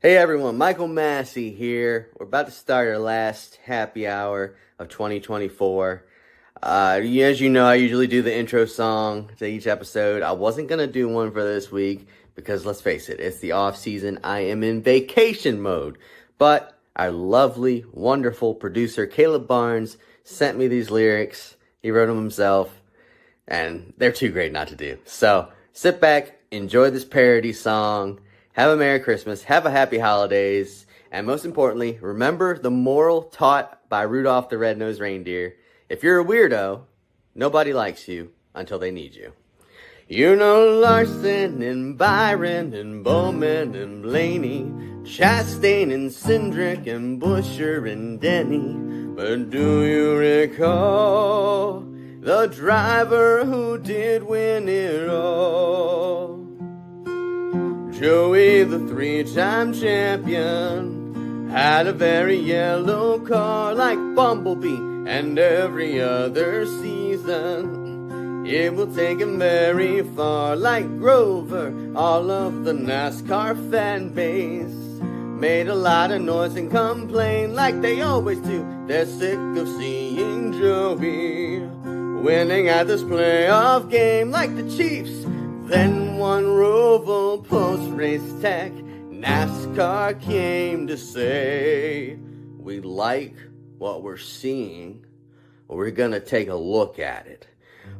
Hey everyone, Michael Massie here. We're about to start our last happy hour of 2024. As you know, I usually do the intro song to each episode. I wasn't going to do one for this week because let's face it, it's the off season. I am in vacation mode. But our lovely, wonderful producer, Caleb Barnes, sent me these lyrics. He wrote them himself, and they're too great not to do. So sit back, enjoy this parody song. Have a Merry Christmas, have a Happy Holidays, and most importantly, remember the moral taught by Rudolph the Red-Nosed Reindeer. If you're a weirdo, nobody likes you until they need you. You know Larson and Byron and Bowman and Blaney, Chastain and Cindric and Busher and Denny. But do you recall the driver who did win it all? Joey, the three-time champion, had a very yellow car like Bumblebee and every other season. It will take him very far like Grover. All of the NASCAR fan base made a lot of noise and complained like they always do. They're sick of seeing Joey winning at this playoff game like the Chiefs. Then one Roval post-race tech, NASCAR came to say, we like what we're seeing, we're gonna take a look at it.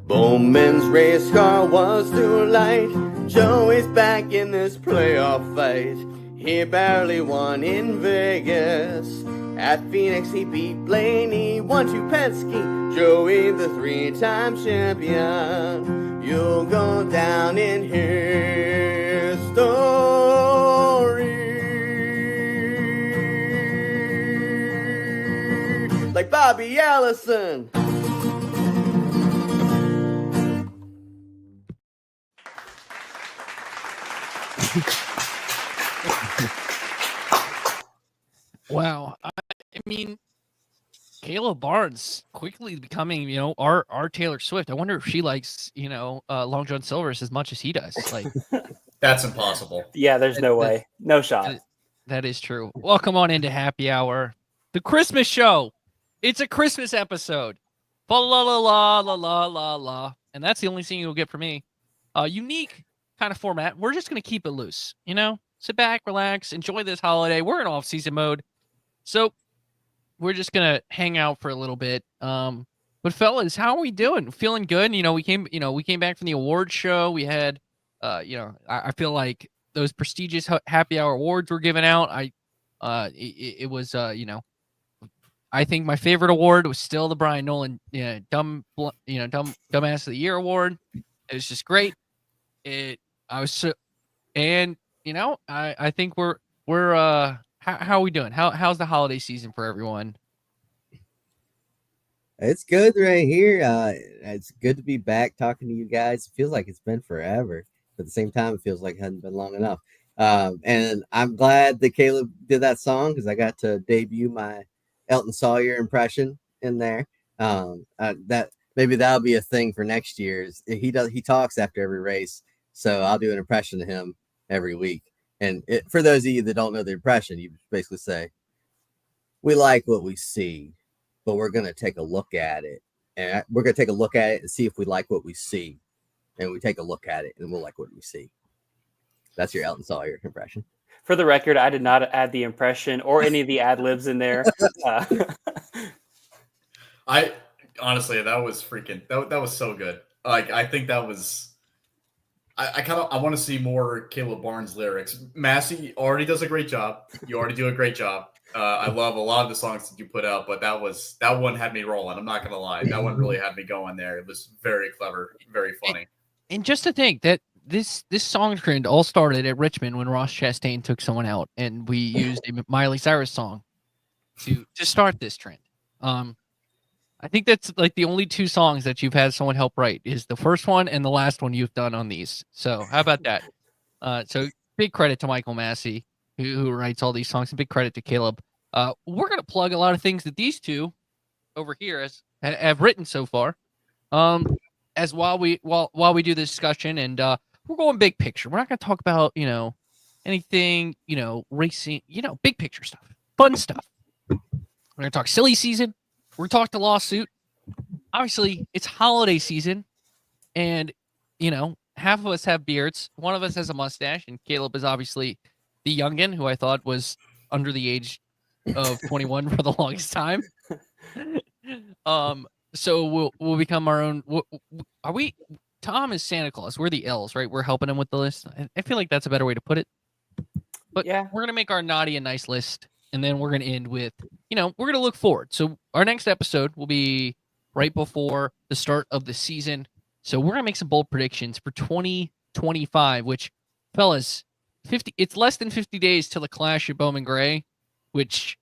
Bowman's race car was too light, Joey's back in this playoff fight. He barely won in Vegas, at Phoenix he beat Blaney, 1-2 Penske, Joey the three-time champion. You'll go down in history like Bobby Allison. Wow. I mean, Caleb Barnes quickly becoming, our Taylor Swift. I wonder if she likes, Long John Silver's as much as he does. Like, that's impossible. Yeah, there's no way. No shot. That is true. Welcome on into Happy Hour, the Christmas show. It's a Christmas episode. La la la la la la la la. And that's the only thing you'll get from me. Unique kind of format. We're just going to keep it loose, Sit back, relax, enjoy this holiday. We're in off-season mode. So we're just gonna hang out for a little bit. But fellas, how are we doing? Feeling good? We came back from the awards show. We had, I feel like those prestigious happy hour awards were given out. It was, I think my favorite award was still the Brian Nolan, dumbass of the year award. It was just great. I think we're how are we doing? How's the holiday season for everyone? It's good right here. It's good to be back talking to you guys. It feels like it's been forever, but at the same time, it feels like it hasn't been long enough. And I'm glad that Caleb did that song because I got to debut my Elton Sawyer impression in there. That maybe that'll be a thing for next year. He talks after every race, so I'll do an impression of him every week. And for those of you that don't know the impression, you basically say, we like what we see, but we're going to take a look at it. And we're going to take a look at it and see if we like what we see. And we take a look at it and we'll like what we see. That's your Elton Sawyer impression. For the record, I did not add the impression or any of the ad libs in there. I honestly, that was freaking, that was so good. Like, I think that was, I want to see more Caleb Barnes lyrics. Massie already does a great job. You already do a great job. I love a lot of the songs that you put out, but that one had me rolling. I'm not going to lie. That one really had me going there. It was very clever, very funny. And just to think that this song trend all started at Richmond when Ross Chastain took someone out, and we used a Miley Cyrus song to start this trend. I think that's like the only two songs that you've had someone help write is the first one and the last one you've done on these. So how about that? So big credit to Michael Massie who writes all these songs, and big credit to Caleb. We're going to plug a lot of things that these two over here have written so far. As while we do the discussion, and we're going big picture. We're not going to talk about, anything, racing, big picture stuff, fun stuff. We're going to talk silly season. We're going to talk the lawsuit. Obviously, it's holiday season, and, half of us have beards. One of us has a mustache, and Caleb is obviously the youngin, who I thought was under the age of 21 for the longest time. So we'll become our own. Are we? Tom is Santa Claus. We're the L's, right? We're helping him with the list. I feel like that's a better way to put it. But Yeah. we're gonna make our naughty and nice list, and then we're gonna end with, we're gonna look forward. So our next episode will be right before the start of the season. So we're gonna make some bold predictions for 2025. Which, fellas, it's less than 50 days till the Clash of Bowman Gray. Which,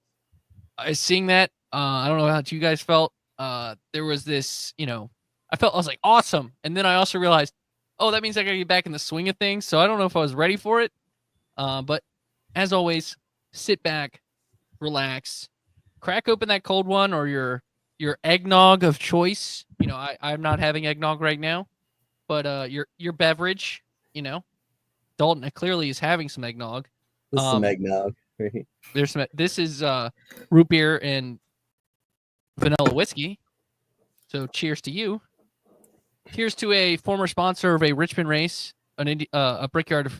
seeing that, I don't know how you guys felt. There was this, I was like, awesome. And then I also realized, oh, that means I got to get back in the swing of things. So I don't know if I was ready for it. But as always, sit back, relax, crack open that cold one or your eggnog of choice. I'm not having eggnog right now, but your beverage, Dalton clearly is having some eggnog. This is some eggnog. There's some. This is root beer and vanilla whiskey. So cheers to you. Cheers to a former sponsor of a Richmond race, a Brickyard,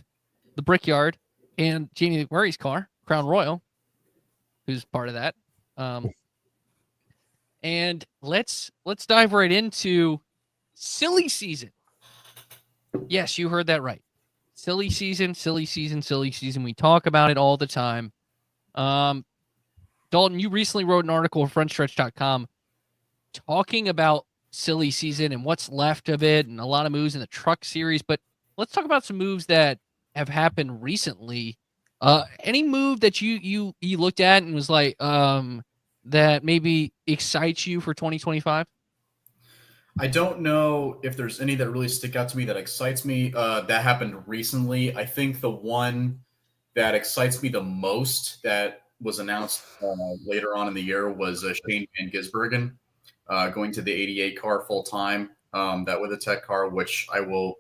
the Brickyard, and Jamie McMurray's car, Crown Royal, who's part of that. And let's dive right into silly season. Yes, you heard that right. Silly season, silly season, silly season. We talk about it all the time. Dalton, you recently wrote an article on frontstretch.com talking about silly season and what's left of it and a lot of moves in the truck series. But let's talk about some moves that have happened recently. Any move that you looked at and was like, that maybe excites you for 2025? I don't know if there's any that really stick out to me that excites me. That happened recently. I think the one that excites me the most that was announced later on in the year was Shane Van Gisbergen going to the 88 car full time. That with a tech car, which I will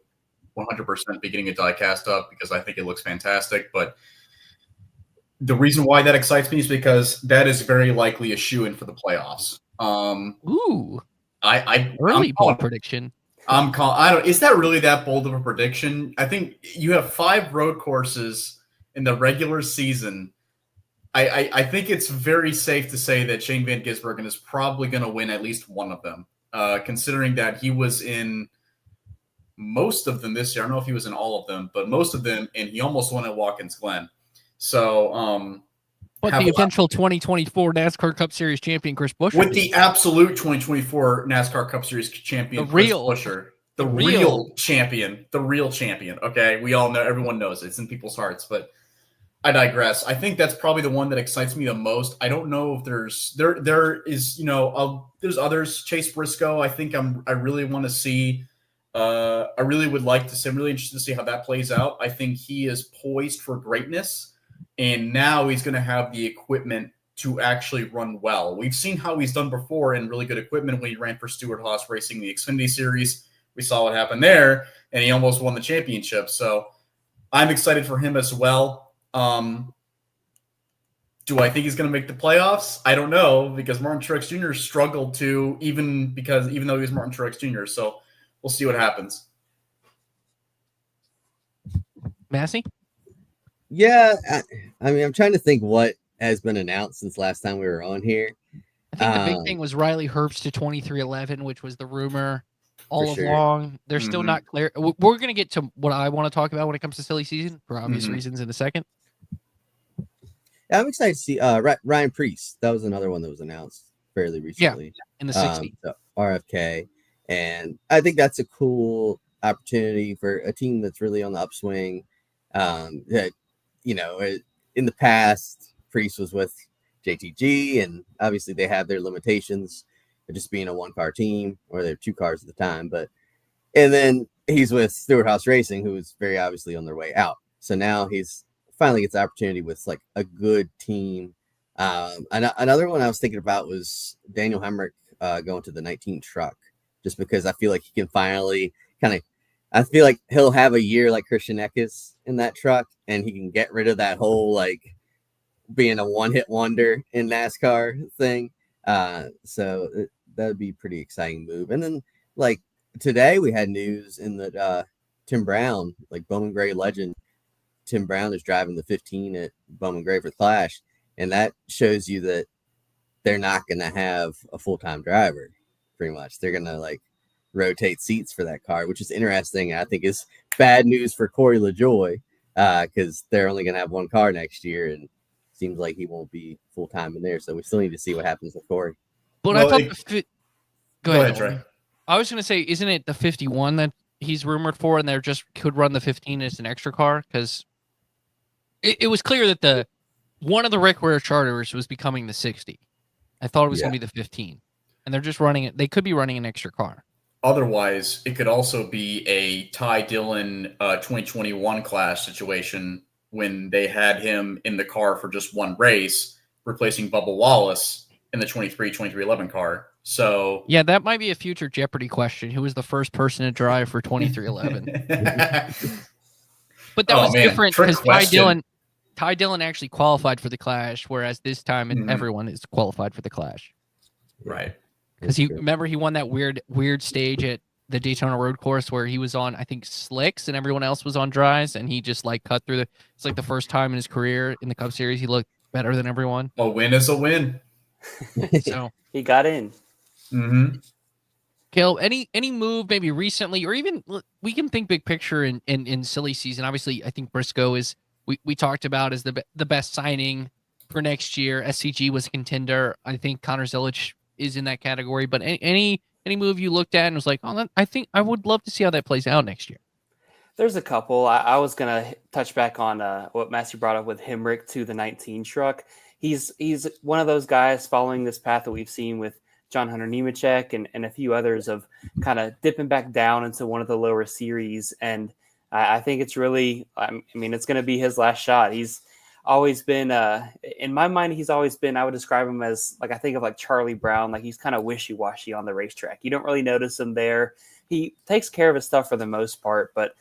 100% be getting a die cast up because I think it looks fantastic. But the reason why that excites me is because that is very likely a shoe-in for the playoffs. Ooh. I'm bold prediction. Is that really that bold of a prediction? I think you have 5 road courses in the regular season. I think it's very safe to say that Shane Van Gisbergen is probably going to win at least one of them, considering that he was in most of them this year. I don't know if he was in all of them, but most of them, and he almost won at Watkins Glen. So, but the eventual 2024 NASCAR Cup Series champion, Chris Buescher. With the absolute 2024 NASCAR Cup Series champion, Chris Buescher. The real champion. Okay. We all know, everyone knows it. It's in people's hearts, but I digress. I think that's probably the one that excites me the most. I don't know if there's others. Chase Briscoe. I think I really want to see, I really would like to see, I'm really interested to see how that plays out. I think he is poised for greatness. And now he's going to have the equipment to actually run well. We've seen how he's done before in really good equipment when he ran for Stewart Haas Racing the Xfinity Series. We saw what happened there, and he almost won the championship. So I'm excited for him as well. Do I think he's going to make the playoffs? I don't know, because Martin Truex Jr. struggled to, even though he was Martin Truex Jr. So we'll see what happens. Massie? Yeah, I mean, I'm trying to think what has been announced since last time we were on here. I think the big thing was Riley Herbst to 2311, which was the rumor all sure. along. They're still not clear. We're going to get to what I want to talk about when it comes to silly season for obvious reasons in a second. Yeah, I'm excited to see Ryan Preece. That was another one that was announced fairly recently. Yeah, in the 60. So RFK. And I think that's a cool opportunity for a team that's really on the upswing. That, in the past, Preece was with JTG, and obviously they have their limitations of just being a one-car team, or they're 2 cars at the time. And then he's with Stewart Haas Racing, who is very obviously on their way out. So now he's finally gets the opportunity with like a good team. Another one I was thinking about was Daniel Hemrick going to the 19 truck, just because I feel like he can finally I feel like he'll have a year like Christian Eckes in that truck, and he can get rid of that whole like being a one-hit wonder in NASCAR thing. So that would be a pretty exciting move. And then like today we had news in that Tim Brown, like Bowman Gray legend, Tim Brown is driving the 15 at Bowman Gray for Clash, and that shows you that they're not going to have a full-time driver. Pretty much, they're going to like rotate seats for that car, which is interesting. I think is bad news for Corey LaJoy because they're only going to have one car next year, and seems like he won't be full-time in there. So we still need to see what happens with Corey. But Well, I thought go ahead, Trey. I was going to say, isn't it the 51 that he's rumored for, and they just could run the 15 as an extra car? Because it was clear that one of the Rick Ware charters was becoming the 60. I thought it was going to be the 15, and they're just running it. They could be running an extra car. Otherwise, it could also be a Ty Dillon 2021 Clash situation when they had him in the car for just one race, replacing Bubba Wallace in the 23-11 car. So yeah, that might be a future Jeopardy question. Who was the first person to drive for 23-11? But that was different because Ty Dillon actually qualified for the Clash, whereas this time everyone is qualified for the Clash. Right. Because remember he won that weird stage at the Daytona Road Course where he was on, I think, slicks and everyone else was on dries, and he just like cut through it's like the first time in his career in the Cup Series he looked better than everyone. A win is a win. So he got in. Mm-hmm. Caleb, any move maybe recently, or even we can think big picture in silly season. Obviously, I think Briscoe is we talked about as the best signing for next year. SCG was a contender. I think Connor Zilic is in that category. But any move you looked at and was like, oh, I think I would love to see how that plays out next year. There's a couple. I was gonna touch back on what Massie brought up with Hemrick to the 19 truck. He's one of those guys following this path that we've seen with John Hunter Nemechek and a few others of kind of dipping back down into one of the lower series. And I think it's really, I mean, it's going to be his last shot. He's always been, in my mind, I would describe him as like, I think of like Charlie Brown. Like he's kind of wishy-washy on the racetrack. You don't really notice him there. He takes care of his stuff for the most part, but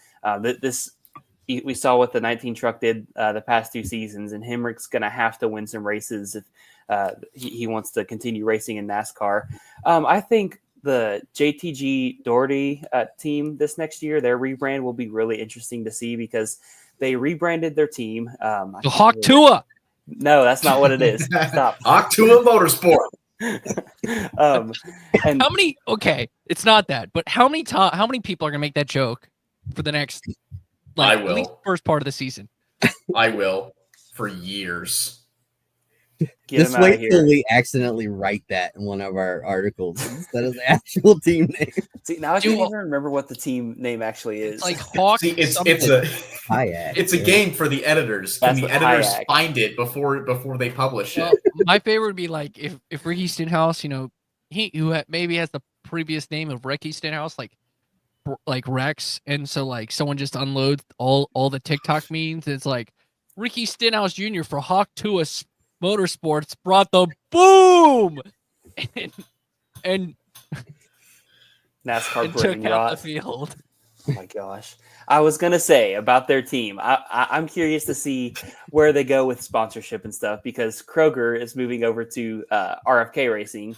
we saw what the 19 truck did the past 2 seasons, and Hemrick's going to have to win some races if he wants to continue racing in NASCAR. I think the JTG Doherty team this next year, their rebrand will be really interesting to see because they rebranded their team. The Hawk Tua. No, that's not what it is. Stop. Hawk Tua Motorsport. And How many? Okay, it's not that, but how many people are gonna make that joke for the next? I At least will. first part of the season. I will for years. get Just him out of wait till here. we accidentally write that in one of our articles instead of the actual team name. See, now I can't even remember what the team name actually is. It's like Hawk. See, it's something. Kayak. it's a game for the editors. Can That's the what editors Hayek. find it before they publish Well, it? my favorite would be like if Ricky Stenhouse, maybe has the previous name of Ricky Stenhouse, like Rex, and so like someone just unloads all the TikTok memes. It's like Ricky Stenhouse Jr. for Hawk Tua Motorsports brought the boom and NASCAR took Brain out Rot. the field. Oh my gosh. I was going to say about their team, I'm curious to see where they go with sponsorship and stuff because Kroger is moving over to RFK Racing.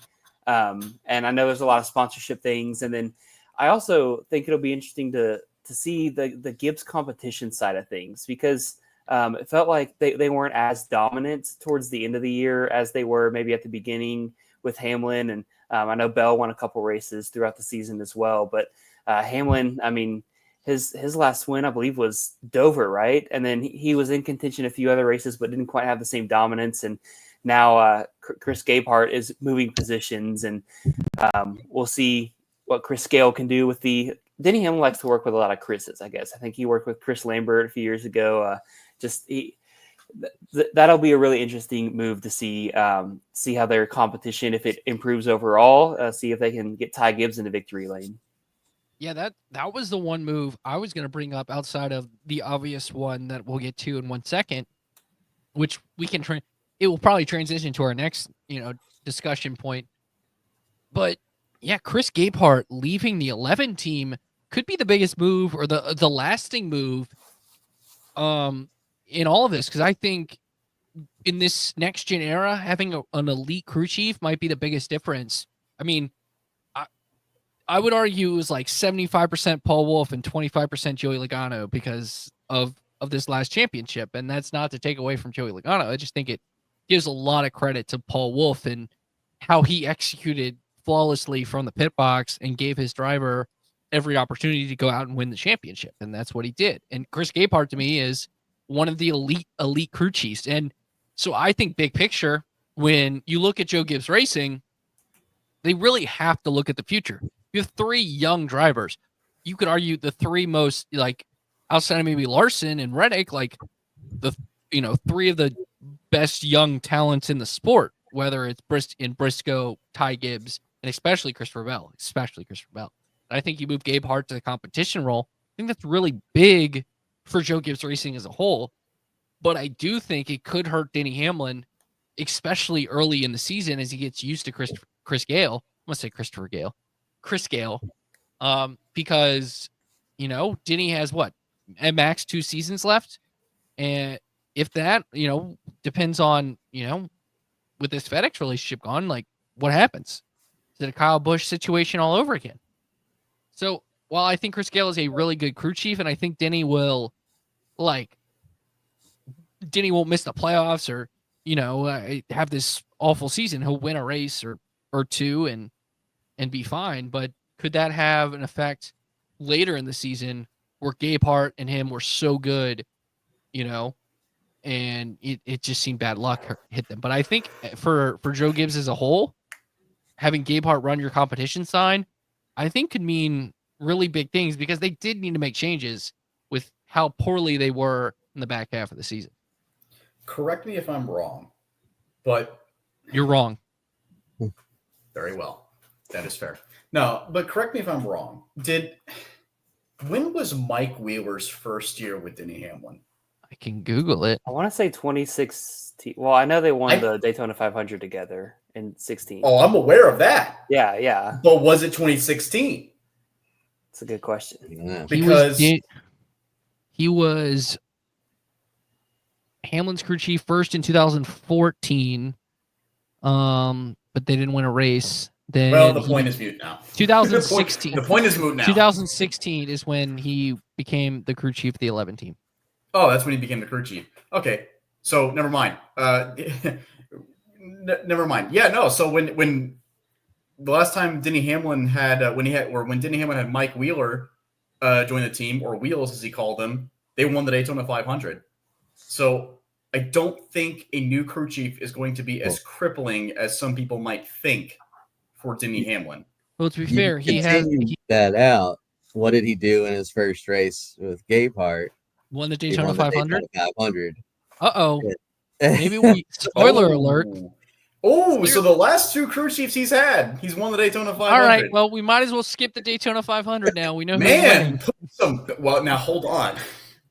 And I know there's a lot of sponsorship things. And then I also think it'll be interesting to see the Gibbs competition side of things because it felt like they weren't as dominant towards the end of the year as they were maybe at the beginning with Hamlin. And I know Bell won a couple races throughout the season as well. But Hamlin, I mean, his last win, I believe, was Dover, right? And then he was in contention a few other races, but didn't quite have the same dominance. And now Chris Gabehart is moving positions, and we'll see what Chris Scale can do with Denny Hamlin likes to work with a lot of Chris's, I guess. I think he worked with Chris Lambert a few years ago. That'll be a really interesting move to see how their competition, if it improves overall, see if they can get Ty Gibbs in the victory lane. Yeah, that was the one move I was going to bring up outside of the obvious one that we'll get to in 1 second, which we can it will probably transition to our next, discussion point. But yeah, Chris Gabehart leaving the 11 team could be the biggest move or the lasting move in all of this, because I think in this next gen era, having an elite crew chief might be the biggest difference. I mean, I would argue it was like 75% Paul Wolf and 25% Joey Logano because of this last championship. And that's not to take away from Joey Logano. I just think it gives a lot of credit to Paul Wolf and how he executed flawlessly from the pit box and gave his driver every opportunity to go out and win the championship. And that's what he did. And Chris Gabehart to me is one of the elite crew chiefs. And so I think big picture, when you look at Joe Gibbs Racing, they really have to look at the future. You have 3 young drivers. You could argue the 3 most, like, outside of maybe Larson and Reddick, like the 3 of the best young talents in the sport, whether it's Briscoe, Ty Gibbs, and especially Christopher Bell. I think you move Gabehart to the competition role. I think that's really big for Joe Gibbs Racing as a whole. But I do think it could hurt Denny Hamlin, especially early in the season as he gets used to Chris Gale. I must say Chris Gale. Because, Denny has what? At max 2 seasons left. And if that, depends on, with this FedEx relationship gone, like, what happens? Is it a Kyle Busch situation all over again? So while I think Chris Gale is a really good crew chief, and I think Denny won't miss the playoffs or, have this awful season. He'll win a race or 2 and be fine. But could that have an effect later in the season where Gabehart and him were so good, and it just seemed bad luck hit them. But I think for Joe Gibbs as a whole, having Gabehart run your competition sign, I think could mean really big things because they did need to make changes with how poorly they were in the back half of the season. Correct me if I'm wrong, but you're wrong. Very well. That is fair. No, but correct me if I'm wrong. When was Mike Wheeler's first year with Denny Hamlin? I can Google it. I want to say 2016. Well, I know they won the Daytona 500 together in 16. Oh, I'm aware of that. Yeah. But was it 2016? That's a good question. Yeah. Because he was Hamlin's crew chief first in 2014, but they didn't win a race. Then the point is moot now. 2016. The point is moot now. 2016 is when he became the crew chief of the 11 team. Oh, that's when he became the crew chief. Okay, so never mind. Never mind. Yeah, no. So when the last time Denny Hamlin had when Denny Hamlin had Mike Wheeler join the team, or Wheels as he called them, they won the Daytona 500. So I don't think a new crew chief is going to be as crippling as some people might think for Denny Hamlin. Well, to be fair, he that out. What did he do in his first race with Gabehart? Won the Daytona 500. 500. Uh-oh. Maybe we spoiler alert. Oh, so the last 2 crew chiefs he's won the Daytona 500. All right, well, we might as well skip the Daytona 500 now. We know well, now hold on.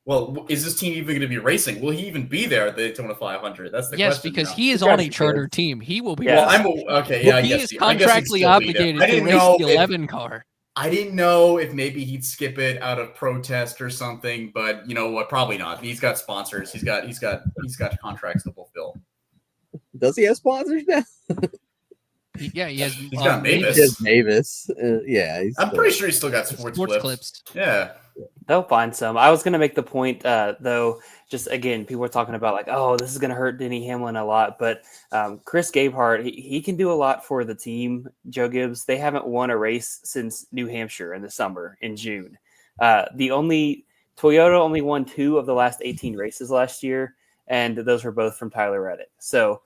Well, is this team even going to be racing? Will he even be there at the Daytona 500? That's the question. Yes, because now. he is on a charter team. He will be. Yeah. Well, okay, yeah, he is contractually obligated to race the 11 car. I didn't know if maybe he'd skip it out of protest or something, but you know what? Probably not. He's got sponsors. He's got contracts to fulfill. Does he have sponsors now? He has. He's got Mavis. He has Mavis. I'm pretty sure he's still got sports clips. Yeah. They'll find some. I was going to make the point, though, just again, people are talking about like, oh, this is going to hurt Denny Hamlin a lot. But Chris Gabehart, he can do a lot for the team, Joe Gibbs. They haven't won a race since New Hampshire in the summer in June. Toyota only won 2 of the last 18 races last year, and those were both from Tyler Reddick. So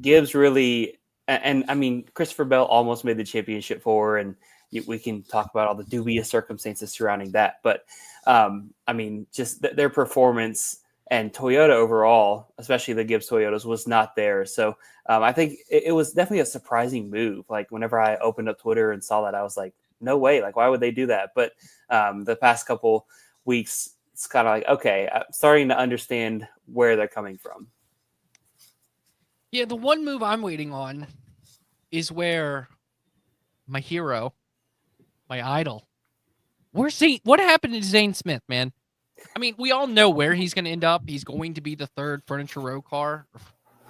Gibbs really, and I mean, Christopher Bell almost made the championship 4, and we can talk about all the dubious circumstances surrounding that. But, I mean, just their performance and Toyota overall, especially the Gibbs Toyotas, was not there. So I think it was definitely a surprising move. Like, whenever I opened up Twitter and saw that, I was like, no way. Like, why would they do that? But the past couple weeks, it's kind of like, okay, I'm starting to understand where they're coming from. Yeah, the one move I'm waiting on is where my hero, my idol, what happened to Zane Smith, man? I mean, we all know where he's going to end up. He's going to be the third Furniture Row car.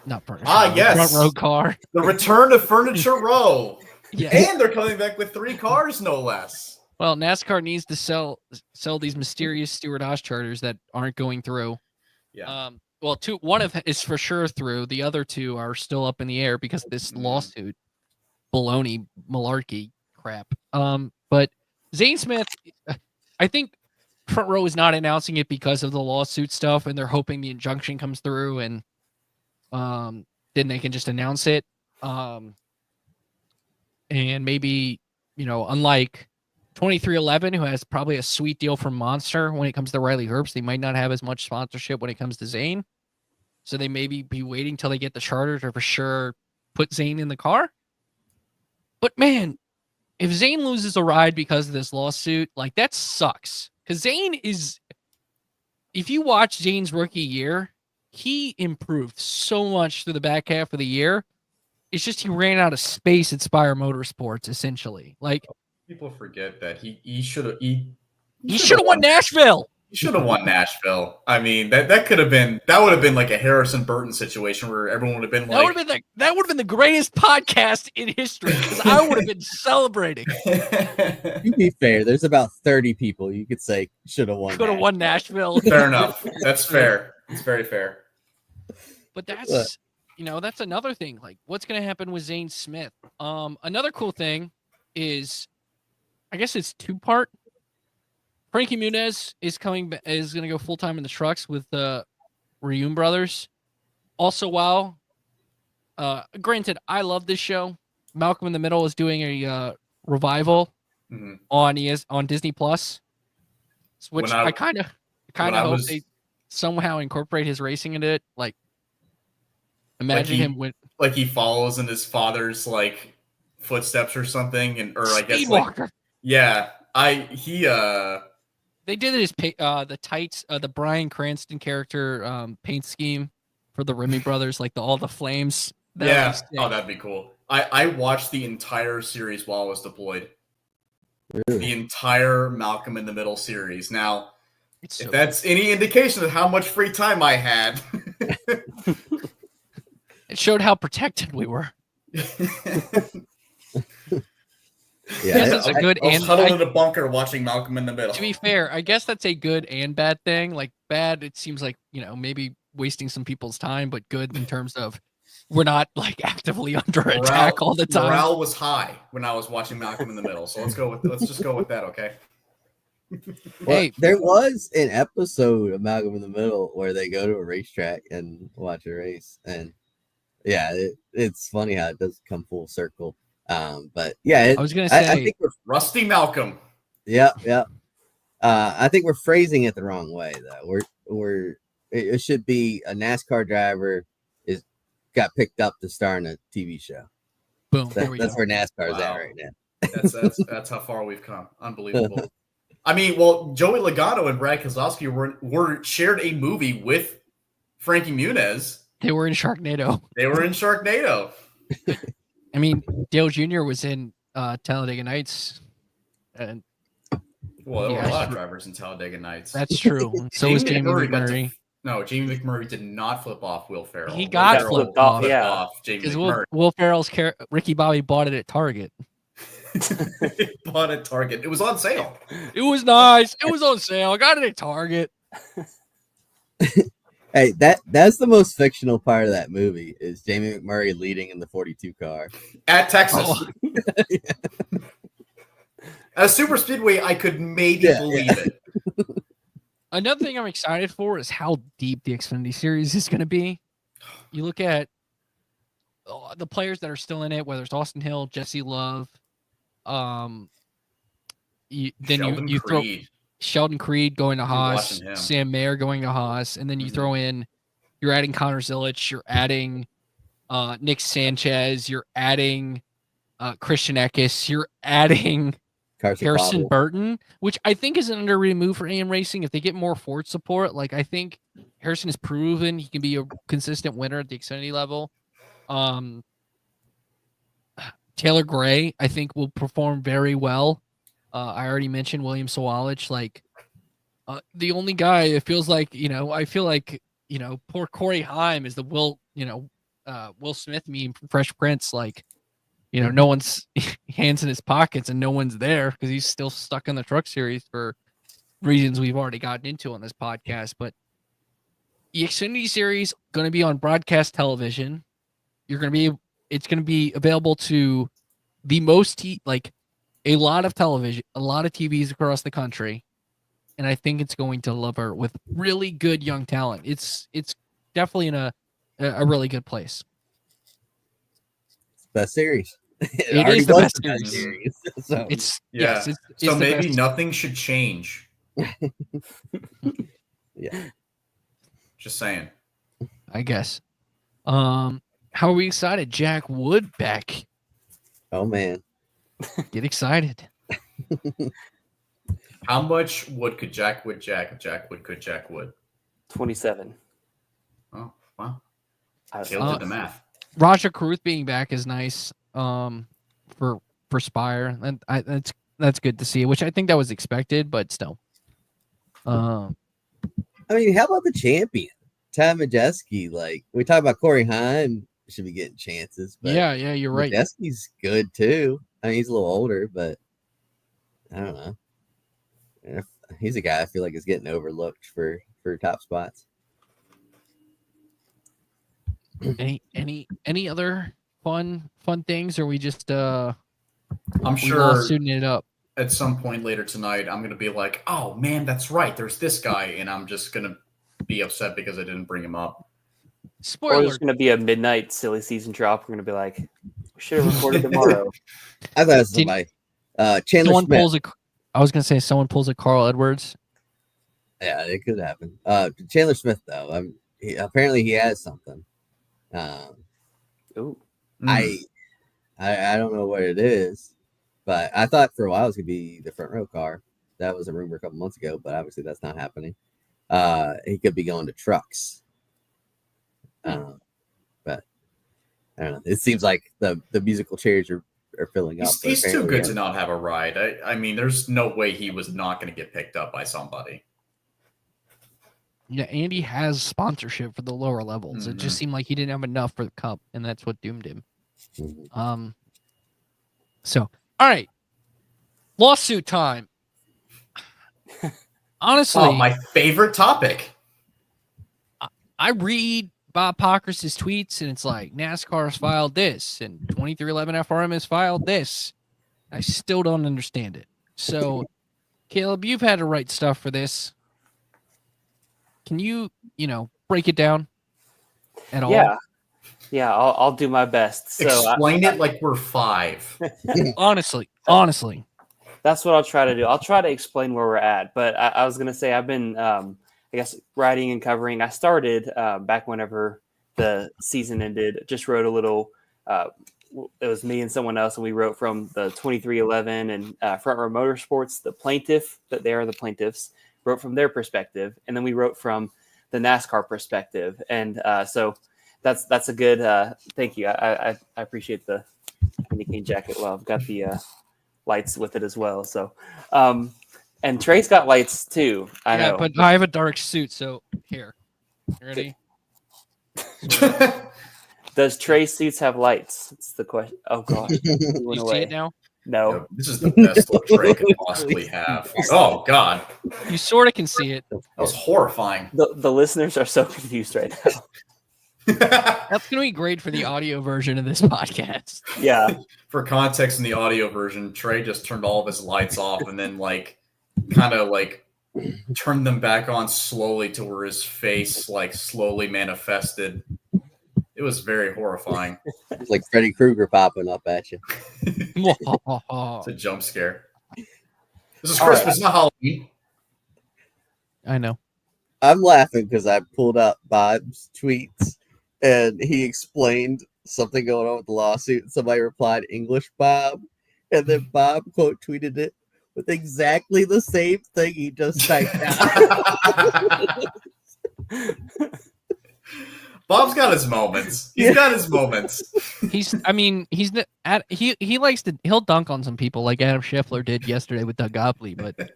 Not Furniture Row, yes. Front Row car. The return of Furniture Row. Yeah. And they're coming back with 3 cars, no less. Well, NASCAR needs to sell these mysterious Stewart Haas charters that aren't going through. Yeah. Well, one of is for sure through. The other 2 are still up in the air because of this lawsuit, baloney, malarkey crap. But Zane Smith, I think Front Row is not announcing it because of the lawsuit stuff, and they're hoping the injunction comes through, and then they can just announce it. And maybe, unlike 2311, who has probably a sweet deal from Monster when it comes to Riley Herbst, they might not have as much sponsorship when it comes to Zane. So they maybe be waiting till they get the charter to for sure put Zane in the car. But man, if Zane loses a ride because of this lawsuit, like that sucks. Because Zane is, if you watch Zane's rookie year, he improved so much through the back half of the year. It's just he ran out of space at Spire Motorsports, essentially. Like, people forget that he should have won Nashville. He should have won Nashville. I mean, that would have been like a Harrison Burton situation where everyone would have been like, that would have been the greatest podcast in history because I would have been celebrating. To be fair, there's about 30 people you could say should have won. Could have won Nashville. Fair enough. That's fair. It's very fair. But that's that's another thing. Like, what's going to happen with Zane Smith? Another cool thing is, I guess it's 2-part. Frankie Muniz is going to go full time in the trucks with the Reun brothers. Also, granted, I love this show. Malcolm in the Middle is doing a revival on Disney Plus, which I kind of hope they somehow incorporate his racing into it. Like, imagine him with he follows in his father's like footsteps or something, or I guess Speedwalker. They did his the tights, the Bryan Cranston character paint scheme for the Remy brothers, like all the flames. That'd be cool. I watched the entire series while I was deployed. Really? The entire Malcolm in the Middle series. Now, If that's any indication of how much free time I had. It showed how protected we were. Yeah, that's a good I was and huddled in a bunker watching Malcolm in the Middle. To be fair, I guess that's a good and bad thing. Like, bad, it seems like, maybe wasting some people's time, but good in terms of we're not like actively under attack all the time. Morale was high when I was watching Malcolm in the Middle. So let's just go with that, okay? Well, there was an episode of Malcolm in the Middle where they go to a racetrack and watch a race, and it's funny how it does come full circle. But yeah, I was gonna say, I think we're Rusty Malcolm. Yeah. I think we're phrasing it the wrong way though. It should be a NASCAR driver got picked up to star in a TV show. Boom. That's where NASCAR is at right now. That's how far we've come. Unbelievable. I mean, well, Joey Logano and Brad Keselowski were shared a movie with Frankie Muniz. They were in Sharknado. I mean, Dale Jr. was in Talladega Nights. And well, there were a lot of drivers in Talladega Nights. That's true. So was Jamie McMurray. Jamie McMurray did not flip off Will Ferrell. He got flipped off. Yeah. Because Will Ferrell's Ricky Bobby bought it at Target. Bought at Target. It was on sale. It was nice. It was on sale. I got it at Target. Hey, that's the most fictional part of that movie is Jamie McMurray leading in the 42 car at Texas. At a super speedway, I could maybe believe it. Another thing I'm excited for is how deep the Xfinity Series is going to be. You look at the players that are still in it, whether it's Austin Hill, Jesse Love, you throw Sheldon Creed going to Haas, Sam Mayer going to Haas, and then you throw in, you're adding Connor Zilic, you're adding Nick Sanchez, you're adding Christian Eckes, you're adding Harrison Burton, which I think is an underrated move for AM Racing. If they get more Ford support, like I think Harrison has proven he can be a consistent winner at the Xfinity level. Taylor Gray, I think, will perform very well. I already mentioned William Sawalich. Like, The only guy it feels like, I feel like, poor Corey Haim is the Will Smith meme from Fresh Prince. Like, no one's hands in his pockets and no one's there because he's still stuck in the Truck Series for reasons we've already gotten into on this podcast. But the Xfinity Series going to be on broadcast television. It's going to be available to the most a lot of television, a lot of TVs across the country. And I think it's going to deliver with really good young talent. It's definitely in a really good place. Best series. It already is the was best series. So It's Yeah. yes, it's So the maybe best. nothing should change. yeah. Just saying. I guess. How are we excited? Jack Wood back. Oh man. Get excited. How much wood could Jack Wood jack if Jack Wood could Jack Wood? 27. Oh, wow. I- Caleb did the math. Raja Karuth being back is nice. For Spire, and that's good to see. Which I think that was expected, but still. I mean, how about the champion? Ty Majeski? Like, we talk about Corey Haim should be getting chances. But Yeah, you're right. Majeski's good too. I mean, he's a little older, but I don't know. He's a guy I feel like is getting overlooked for top spots. Any other fun things, or we just I'm we sure all suiting it up? at some point later tonight, I'm going to be like, oh, man, that's right. There's this guy. And I'm just going to be upset because I didn't bring him up. Or Spoiler. there's going to be a midnight silly season drop. We're going to be like, we should have recorded tomorrow. I thought it was somebody. Chandler Someone Smith. pulls a. I was gonna say someone pulls a Carl Edwards. Yeah, it could happen. Chandler Smith, though, apparently he has something. Ooh. I don't know what it is, but I thought for a while it was gonna be the front row car. That was a rumor a couple months ago, but obviously that's not happening. He could be going to trucks. But I don't know. It seems like the musical chairs are filling up. He's too apparently, good to not have a ride. I mean, there's no way he was not going to get picked up by somebody. Yeah, Andy has sponsorship for the lower levels. It just seemed like he didn't have enough for the cup, and that's what doomed him. Mhm. So all right, lawsuit time. Honestly, Oh, my favorite topic. I read Bob Pockrass's tweets, and it's like NASCAR has filed this, and 2311 FRM has filed this. I still don't understand it. So, Caleb, you've had to write stuff for this. Can you, break it down at all? Yeah, I'll do my best. So Explain it like we're 5. Honestly. that's what I'll try to do. I'll try to explain where we're at. But I was going to say I've been, I guess, writing and covering. I started back whenever the season ended. Just wrote a little. It was me and someone else, and we wrote from the 2311 and Front Row Motorsports, the plaintiff, that they are the plaintiffs, wrote from their perspective, and then we wrote from the NASCAR perspective. And so that's a good. Thank you. I appreciate the candy cane jacket. Well, I've got the lights with it as well. So, and Trey's got lights too. I know, but I have a dark suit, so here. You ready? Does Trey's suits have lights? It's the question. Oh god, he went You away. see it now? No, This is the best look Trey could possibly have. Oh, God. You sort of can see it. That was horrifying. the listeners are so confused right now. That's going to be great for the audio version of this podcast. Yeah, For context, in the audio version, Trey just turned all of his lights off and then, kind of turned them back on slowly to where his face, slowly manifested. It was very horrifying. It's like Freddy Krueger popping up at you. It's a jump scare. This is All Christmas, not Halloween. I know. I'm laughing because I pulled up Bob's tweets and he explained something going on with the lawsuit. And somebody replied, English Bob. And then Bob quote tweeted it with exactly the same thing he just typed out. Bob's got his moments. He's got his moments. He'll dunk on some people like Adam Scheffler did yesterday with Doug Gottlieb, but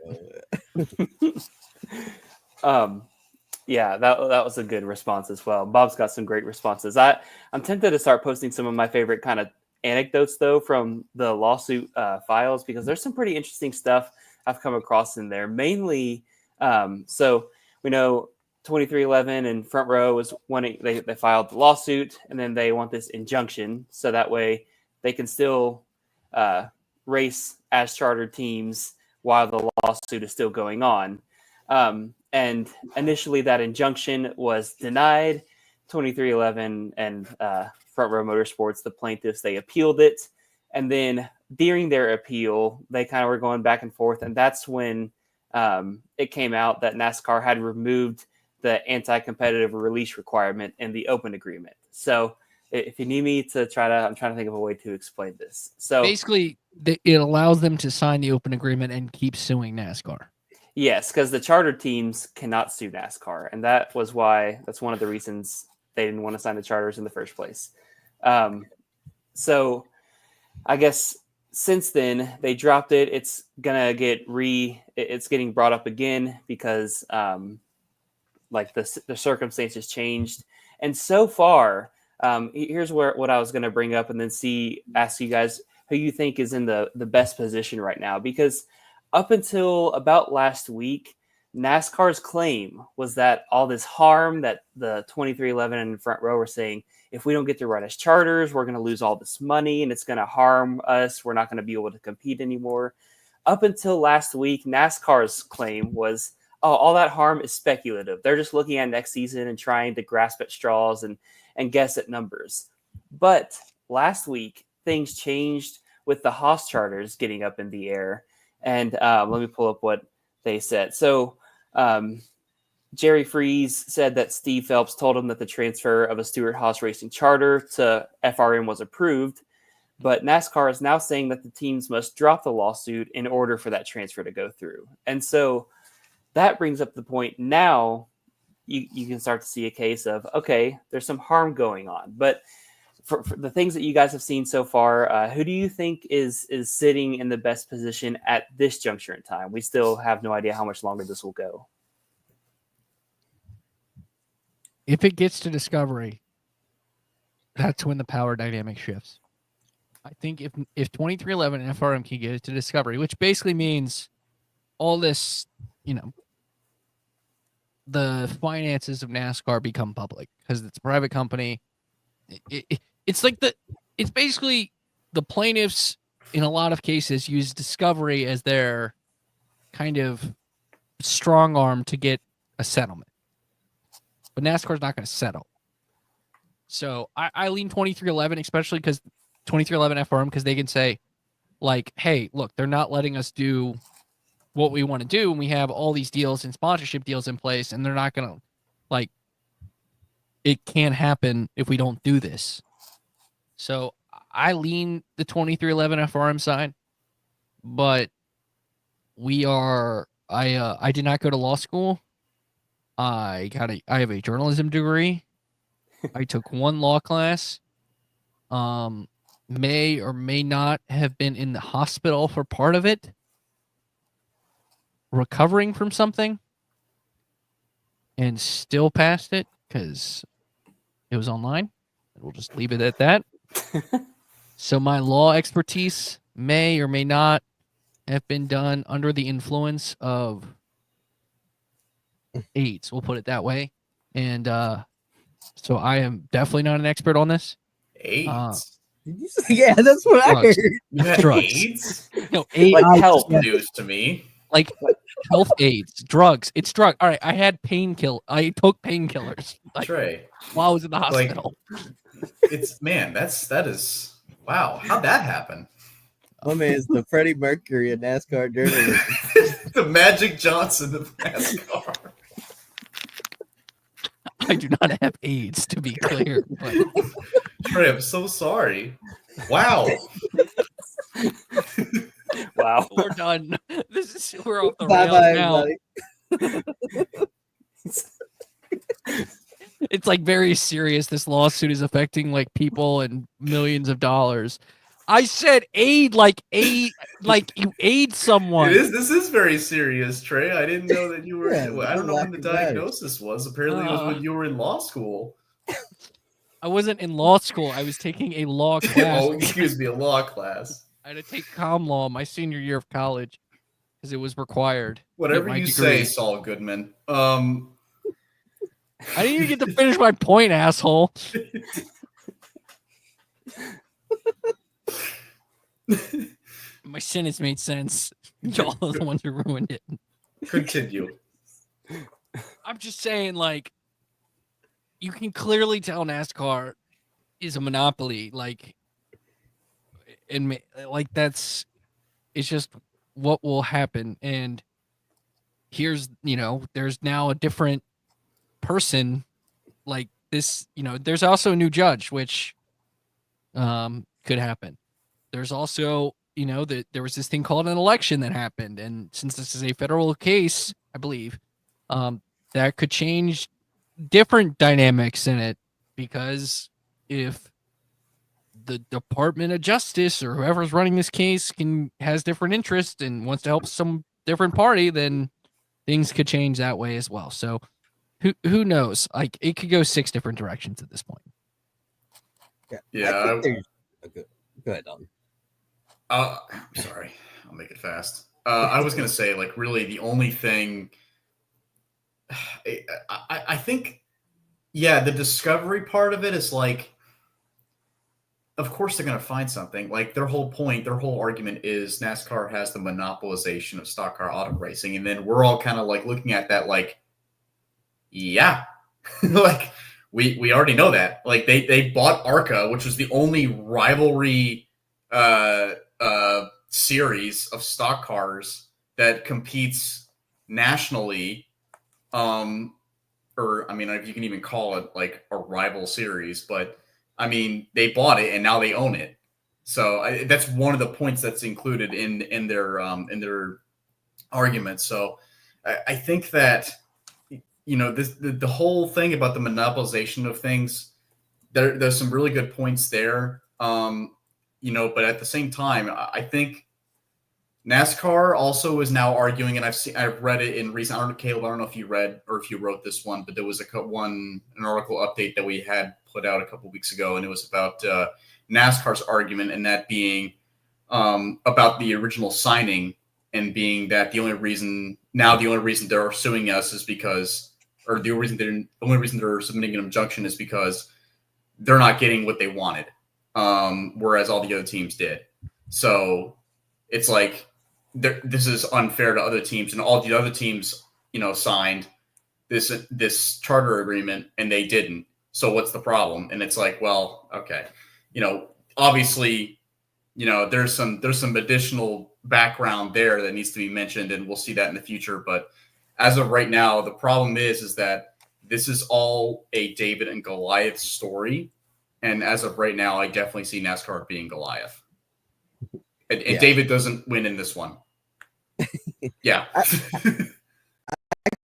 Yeah, that was a good response as well. Bob's got some great responses. I'm tempted to start posting some of my favorite kind of anecdotes though from the lawsuit files, because there's some pretty interesting stuff I've come across in there. Mainly, so we know 2311 and Front Row was wanting, they filed the lawsuit, and then they want this injunction so that way they can still race as charter teams while the lawsuit is still going on. And initially that injunction was denied. 2311 and Front Row Motorsports, the plaintiffs, they appealed it. And then during their appeal, they kind of were going back and forth. And that's when it came out that NASCAR had removed the anti-competitive release requirement in the open agreement. So if you need me to I'm trying to think of a way to explain this. So basically, it allows them to sign the open agreement and keep suing NASCAR. Yes, because the charter teams cannot sue NASCAR, and that's one of the reasons they didn't want to sign the charters in the first place. So I guess since then they dropped it. It's gonna it's getting brought up again because like the circumstances changed. And so far, here's what I was gonna bring up, and then ask you guys who you think is in the best position right now, because up until about last week, NASCAR's claim was that all this harm that the 2311 and Front Row were saying, if we don't get to run as charters, we're going to lose all this money and it's going to harm us. We're not going to be able to compete anymore. Up until last week, NASCAR's claim was, oh, all that harm is speculative. They're just looking at next season and trying to grasp at straws and guess at numbers. But last week, things changed with the Haas charters getting up in the air. And let me pull up what they said. So Jerry Freeze said that Steve Phelps told him that the transfer of a Stewart-Haas Racing charter to FRM was approved, but NASCAR is now saying that the teams must drop the lawsuit in order for that transfer to go through. And so that brings up the point now you can start to see a case of, okay, there's some harm going on. But for the things that you guys have seen so far, who do you think is sitting in the best position at this juncture in time? We still have no idea how much longer this will go. If it gets to Discovery, that's when the power dynamic shifts. I think if 2311 and FRM can get it to Discovery, which basically means all this, the finances of NASCAR become public because it's a private company. It's basically the plaintiffs in a lot of cases use Discovery as their kind of strong arm to get a settlement. But NASCAR's not going to settle. So I lean 2311, especially because 2311 FRM, because they can say, like, hey, look, they're not letting us do what we want to do, and we have all these deals and sponsorship deals in place, and they're not going to, like, it can't happen if we don't do this. So I lean the 2311 FRM side, but I did not go to law school. I have a journalism degree. I took one law class. May or may not have been in the hospital for part of it, recovering from something, and still passed it because it was online. We'll just leave it at that. So my law expertise may or may not have been done under the influence of AIDS. We'll put it that way. And so I am definitely not an expert on this. AIDS? Yeah, that's what I heard. You had Drugs. AIDS? No, AIDS. Like health. News to me. Like health aids, drugs. It's drug. All right, I had I took painkillers Trey. while I was in the hospital. That is wow. How'd that happen? My man's the Freddie Mercury of NASCAR journalism. The Magic Johnson of NASCAR. I do not have AIDS, to be clear. But Trey, I'm so sorry. Wow. Wow. we're done. We're off the Bye-bye, rails now. everybody. It's like very serious. This lawsuit is affecting like people and millions of dollars. I said aid like you aid someone. This is very serious, Trey. I didn't know that you were. Yeah, I don't know when the unlocking batteries. diagnosis was. Apparently, it was when you were in law school. I wasn't in law school. I was taking a law class. Oh, excuse me, a law class. I had to take comm law my senior year of college because it was required. to get Whatever my you degree. say, Saul Goodman. I didn't even get to finish my point, asshole. My sentence made sense. Y'all are the ones who ruined it. Continue. I'm just saying, like, you can clearly tell NASCAR is a monopoly. Like, and like it's just what will happen. And here's, there's now a different person like this. There's also a new judge, which could happen. There's also, that there was this thing called an election that happened. And since this is a federal case, I believe, that could change different dynamics in it, because if the Department of Justice or whoever's running this case has different interests and wants to help some different party, then things could change that way as well. So who knows? Like, it could go 6 different directions at this point. Yeah. Go ahead, Dalton. Sorry, I'll make it fast. I was gonna say, like, really the only thing I think, yeah, the discovery part of it is like, of course they're gonna find something. Like, their whole argument is NASCAR has the monopolization of stock car auto racing, and then we're all kind of like looking at that like, yeah, like we already know that. Like, they bought ARCA, which was the only rivalry series of stock cars that competes nationally, or I mean, if you can even call it like a rival series, but I mean, they bought it and now they own it. So that's one of the points that's included in their argument. So I think that, the whole thing about the monopolization of things, there's some really good points there. But at the same time, I think NASCAR also is now arguing, and I've read it in recent. I don't know, Caleb, I don't know if you read or if you wrote this one, but there was an article update that we had put out a couple weeks ago, and it was about NASCAR's argument, and that being about the original signing, and being that the only reason they're suing us is because, or the only reason they're submitting an injunction is because they're not getting what they wanted, whereas all the other teams did. So it's like, this is unfair to other teams, and all the other teams, signed this charter agreement and they didn't. So what's the problem? And it's like, well, okay, obviously, there's some additional background there that needs to be mentioned, and we'll see that in the future. But as of right now, the problem is that this is all a David and Goliath story, and as of right now, I definitely see NASCAR being Goliath. And Yeah. David doesn't win in this one. Yeah. I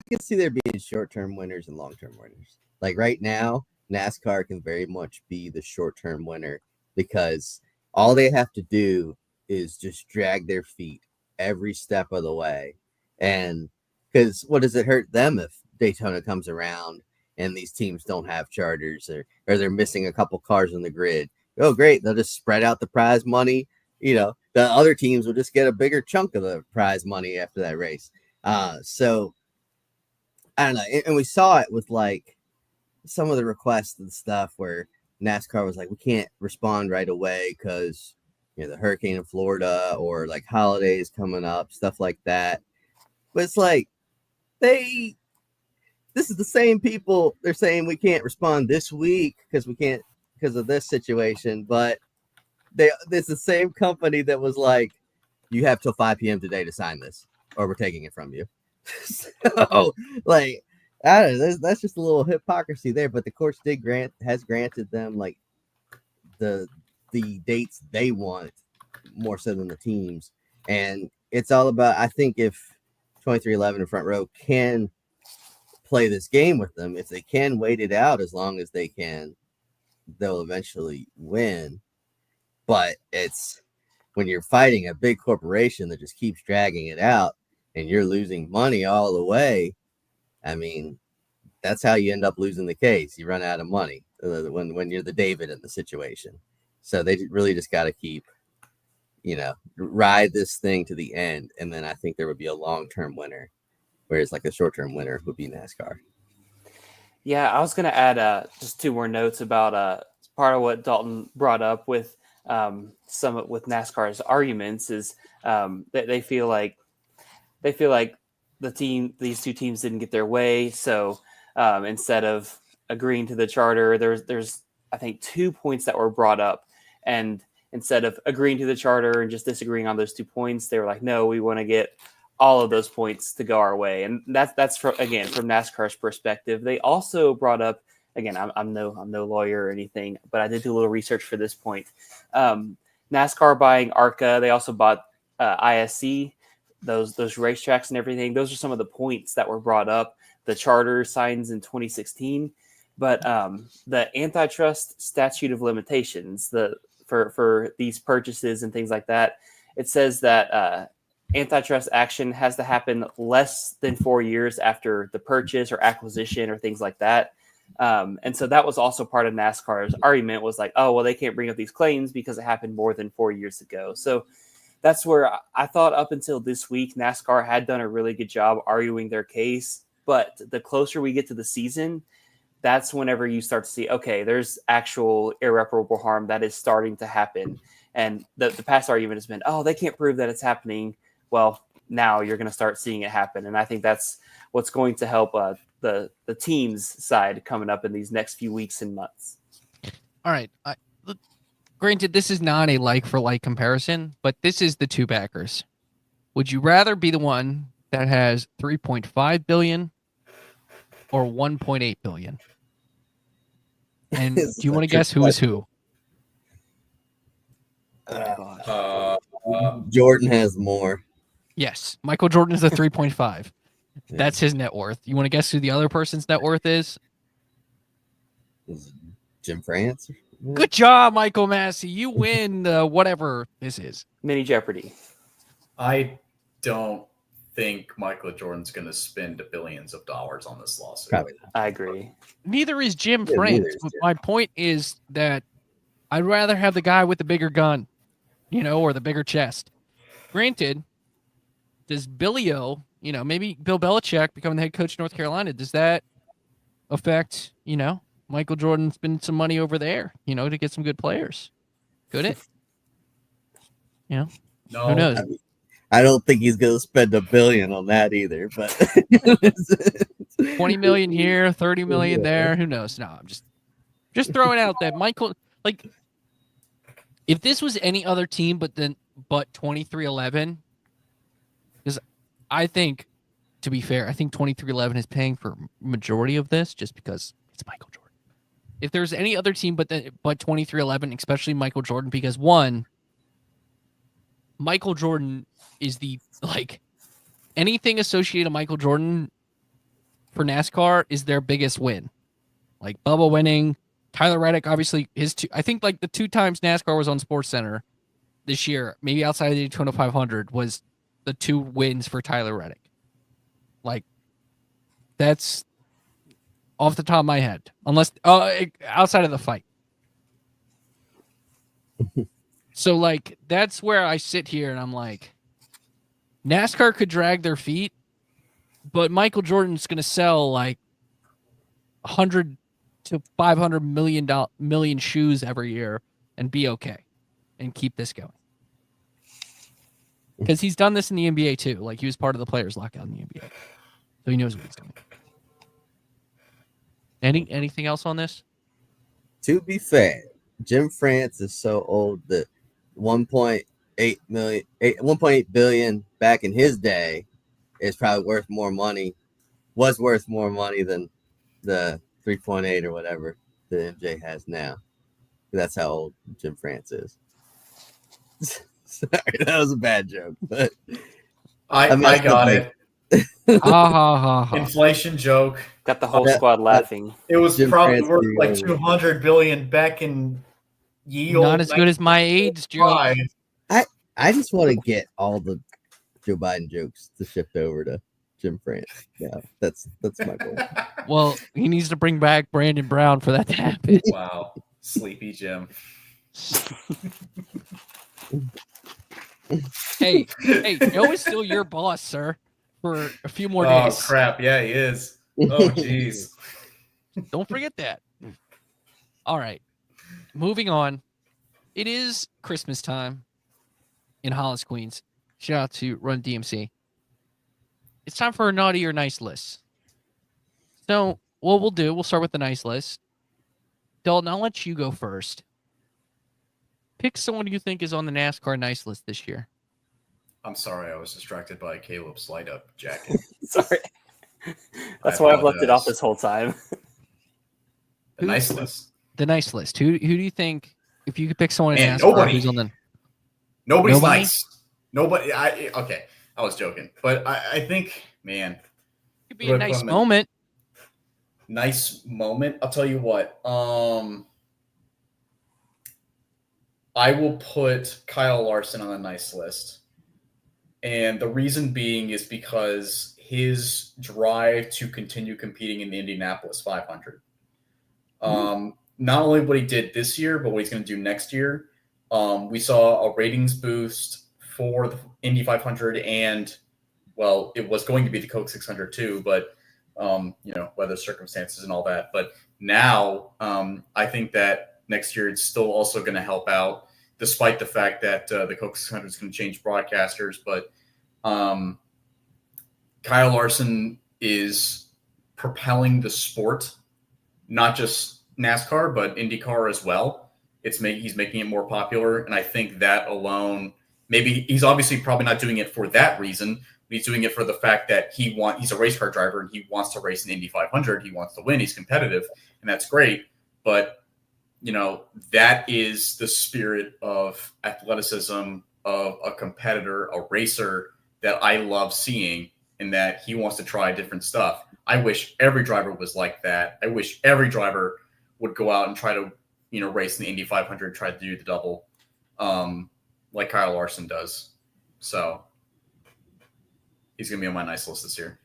can see there being short-term winners and long-term winners. Like right now, NASCAR can very much be the short-term winner, because all they have to do is just drag their feet every step of the way. And because what does it hurt them if Daytona comes around and these teams don't have charters, or they're missing a couple cars on the grid? Oh, great. They'll just spread out the prize money. The other teams will just get a bigger chunk of the prize money after that race. So I don't know. And we saw it with like some of the requests and stuff where NASCAR was like, we can't respond right away because, the hurricane in Florida, or like holidays coming up, stuff like that. But it's like, this is the same people. They're saying we can't respond this week because of this situation. But it's the same company that was like, you have till 5 p.m. today to sign this, or we're taking it from you. So, like, I don't know, that's just a little hypocrisy there. But the courts has granted them like the dates they want more so than the teams, and it's all about, I think, if 2311 and Front Row can play this game with them, if they can wait it out as long as they can, they'll eventually win. but it's when you're fighting a big corporation that just keeps dragging it out and you're losing money all the way. I mean, that's how you end up losing the case. You run out of money when you're the David in the situation. So they really just got to keep, ride this thing to the end. And then I think there would be a long-term winner, whereas like a short-term winner would be NASCAR. Yeah, I was going to add just two more notes about part of what Dalton brought up with some with NASCAR's arguments is that they feel like these two teams didn't get their way. So instead of agreeing to the charter, there's I think 2 points that were brought up, and instead of agreeing to the charter and just disagreeing on those 2 points, they were like, no, we want to get all of those points to go our way. And that's from NASCAR's perspective. They also brought up, again, I'm no lawyer or anything, but I did do a little research for this point. NASCAR buying ARCA, they also bought ISC, those racetracks and everything. Those are some of the points that were brought up. The charter signs in 2016, but the antitrust statute of limitations, for these purchases and things like that, it says that antitrust action has to happen less than 4 years after the purchase or acquisition or things like that. And so that was also part of NASCAR's argument, was like, oh, well, they can't bring up these claims because it happened more than 4 years ago. So that's where I thought up until this week, NASCAR had done a really good job arguing their case. But the closer we get to the season, that's whenever you start to see, okay, there's actual irreparable harm that is starting to happen. And the past argument has been, oh, they can't prove that it's happening. Well, now you're going to start seeing it happen. And I think that's what's going to help the team's side coming up in these next few weeks and months. All right. Granted, this is not a like-for-like comparison, but this is the two backers. Would you rather be the one that has $3.5 billion or $1.8 billion? And do you want to guess who is who? Jordan has more. Yes, Michael Jordan is the 3.5. That's his net worth. You want to guess who the other person's net worth is? Jim France. Good job, Michael Massie. You win whatever this is. Mini Jeopardy. I don't think Michael Jordan's going to spend billions of dollars on this lawsuit. Probably not. I agree. Neither is Jim France. But my point is that I'd rather have the guy with the bigger gun, or the bigger chest. Granted, does Billy O, maybe Bill Belichick becoming the head coach of North Carolina, does that affect, Michael Jordan spending some money over there, to get some good players? Could it? No. Who knows? I don't think he's going to spend $1 billion on that either, but 20 million here, 30 million there. Who knows? No, I'm just throwing out that Michael, like, if this was any other team but 2311, because I think, to be fair, I think 2311 is paying for majority of this just because it's Michael Jordan. If there's any other team but 2311, especially Michael Jordan, because one, Michael Jordan is anything associated with Michael Jordan for NASCAR is their biggest win. Like Bubba winning, Tyler Reddick, obviously I think like the 2 times NASCAR was on SportsCenter this year, maybe outside of the Daytona 500, was the 2 wins for Tyler Reddick. Like, that's off the top of my head, unless outside of the fight. So, like, that's where I sit here and I'm like, NASCAR could drag their feet, but Michael Jordan's going to sell like 100 to 500 million shoes every year and be okay and keep this going. Because he's done this in the NBA too. Like, he was part of the players' lockout in the NBA. So he knows what he's doing. Anything else on this? To be fair, Jim France is so old that 1.8 billion back in his day is probably worth more money. Was worth more money than the 3.8 or whatever that MJ has now. That's how old Jim France is. Sorry, that was a bad joke, but I got it. Ha. Inflation joke. Got the whole squad laughing. It was Jim probably France worth being like old. 200 billion back in Not as good as my AIDS joke. I just want to get all the Joe Biden jokes to shift over to Jim France. Yeah, that's my goal. Well, he needs to bring back Brandon Brown for that to happen. Wow, sleepy Jim. Hey, Joe is still your boss, sir, for a few more Oh days. crap! Yeah, he is. Oh jeez. Don't forget that. All right, moving on. It is Christmas time in Hollis, Queens. Shout out to Run DMC. It's time for a naughty or nice list. So what we'll start with the nice list. Dalton, I'll let you go first. Pick someone you think is on the NASCAR nice list this year. I'm sorry, I was distracted by Caleb's light up jacket. Sorry. That's why I've left it off this whole time. The nice list. The nice list. Who do you think, if you could pick someone in Man, NASCAR nobody. who's on the... Nobody's Nobody? nice. Nobody. Okay. I was joking, but I think, man, Could be a nice moment. nice moment. I'll tell you what. I will put Kyle Larson on a nice list, and the reason being is because his drive to continue competing in the Indianapolis 500. Not only what he did this year, but what he's going to do next year. We saw a ratings boost for the Indy 500, and well, it was going to be the Coke 600 too, but weather circumstances and all that. But now, I think that next year it's still also going to help out, despite the fact that the Coke 600 is going to change broadcasters. But Kyle Larson is propelling the sport, not just NASCAR, but IndyCar as well. He's making it more popular, and I think that alone, maybe he's obviously probably not doing it for that reason. But he's doing it for the fact that he's a race car driver and he wants to race an Indy 500. He wants to win. He's competitive, and that's great. But that is the spirit of athleticism of a competitor, a racer that I love seeing, and that he wants to try different stuff. I wish every driver was like that. I wish every driver would go out and try to, race in the Indy 500, try to do the double, like Kyle Larson does. So he's going to be on my nice list this year.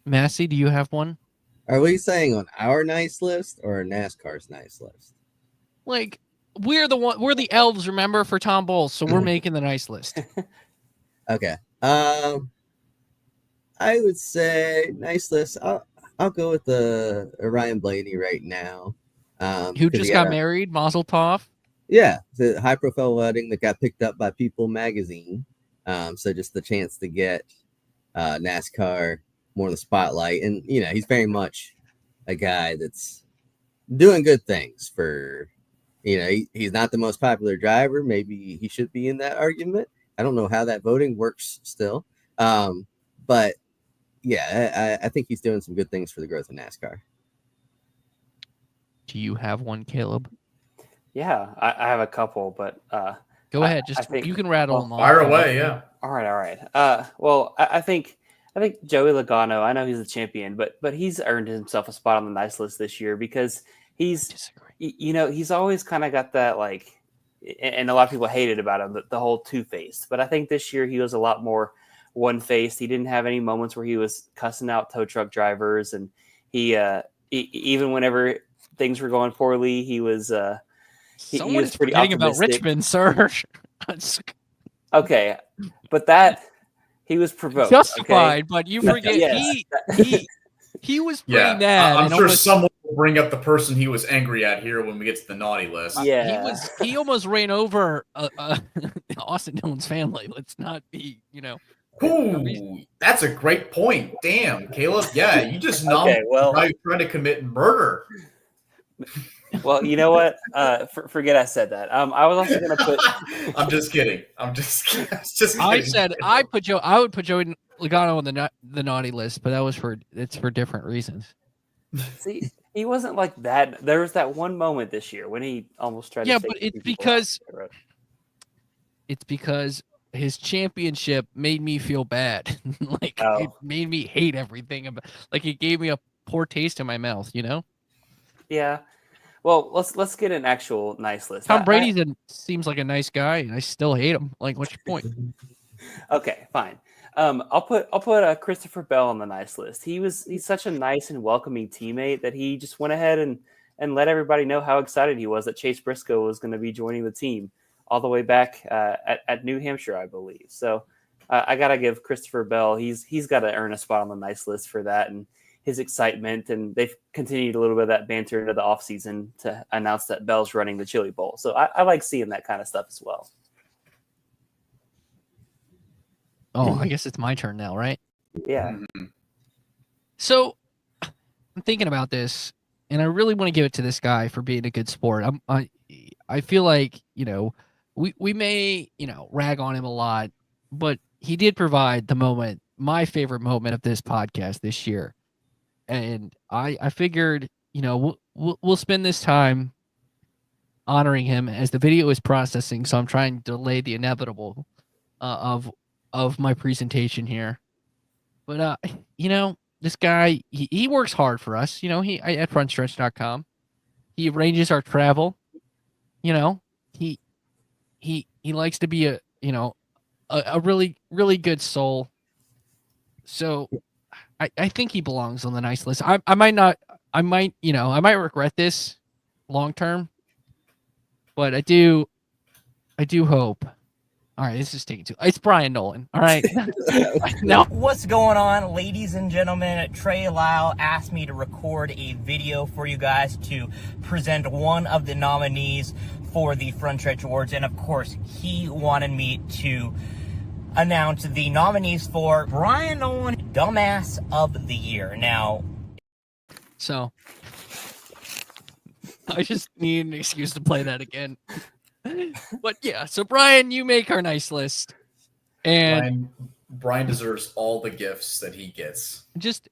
Massie, do you have one? Are we saying on our nice list or NASCAR's nice list? Like, we're the elves, remember, for Tom Bowles, so we're making the nice list. Okay. I would say nice list. I'll go with the Ryan Blaney right now. Who just got married, Mazel Tov. Yeah, the high profile wedding that got picked up by People magazine. So just the chance to get NASCAR more in the spotlight, and he's very much a guy that's doing good things for. He's not the most popular driver. Maybe he should be in that argument. I don't know how that voting works still. But yeah, I think he's doing some good things for the growth of NASCAR. Do you have one, Caleb? Yeah, I have a couple, but go ahead. You can rattle them all. Fire away, yeah. All right. Well, I think Joey Logano. I know he's the champion, but he's earned himself a spot on the nice list this year because he's always kind of got that, like, and a lot of people hated about him, the whole two-faced. But I think this year he was a lot more one-faced. He didn't have any moments where he was cussing out tow truck drivers, and he even whenever things were going poorly, he was he was pretty optimistic about Richmond, sir. Okay, but that he was provoked. Justified, okay? but you forget he was pretty mad. I'm sure someone will bring up the person he was angry at here when we get to the naughty list. Yeah, he almost ran over Austin Dillon's family. Let's not be, Ooh, that's a great point. Damn, Caleb. Yeah, you just okay, trying to commit murder. Well, you know what? Forget I said that. I was also going to put. I'm just kidding. Kidding. I said I would put Joey Logano on the naughty list, but it's for different reasons. See, he wasn't like that. There was that one moment this year when he almost tried. Yeah, to but it's because his championship made me feel bad. It made me hate everything about. Like, it gave me a poor taste in my mouth. Yeah. Well, let's get an actual nice list. Tom Brady seems like a nice guy, and I still hate him. Like, what's your point? Okay, fine. I'll put Christopher Bell on the nice list. He's such a nice and welcoming teammate that he just went ahead and let everybody know how excited he was that Chase Briscoe was going to be joining the team all the way back at New Hampshire, I believe. So I gotta give Christopher Bell. He's got to earn a spot on the nice list for that and his excitement. And they've continued a little bit of that banter into the offseason to announce that Bell's running the Chili Bowl. So I like seeing that kind of stuff as well. Oh, I guess it's my turn now, right? Yeah. So I'm thinking about this, and I really want to give it to this guy for being a good sport. I feel like, we may, rag on him a lot, but he did provide the moment, my favorite moment of this podcast this year. And I figured, we'll spend this time honoring him as the video is processing. So I'm trying to delay the inevitable of my presentation here. But this guy, he works hard for us. He at frontstretch.com. He arranges our travel. He likes to be a really, really good soul. So I think he belongs on the nice list. I might regret this long term, but I do hope. All right, this is taking too. It's Brian Nolan. All right. No. What's going on, ladies and gentlemen? Trey Lyle asked me to record a video for you guys to present one of the nominees for the Front Stretch Awards, and of course, he wanted me to announce the nominees for Brian Nolan Dumbass of the Year. Now, so I just need an excuse to play that again. But yeah, so Brian, you make our nice list, and Brian deserves all the gifts that he gets. Just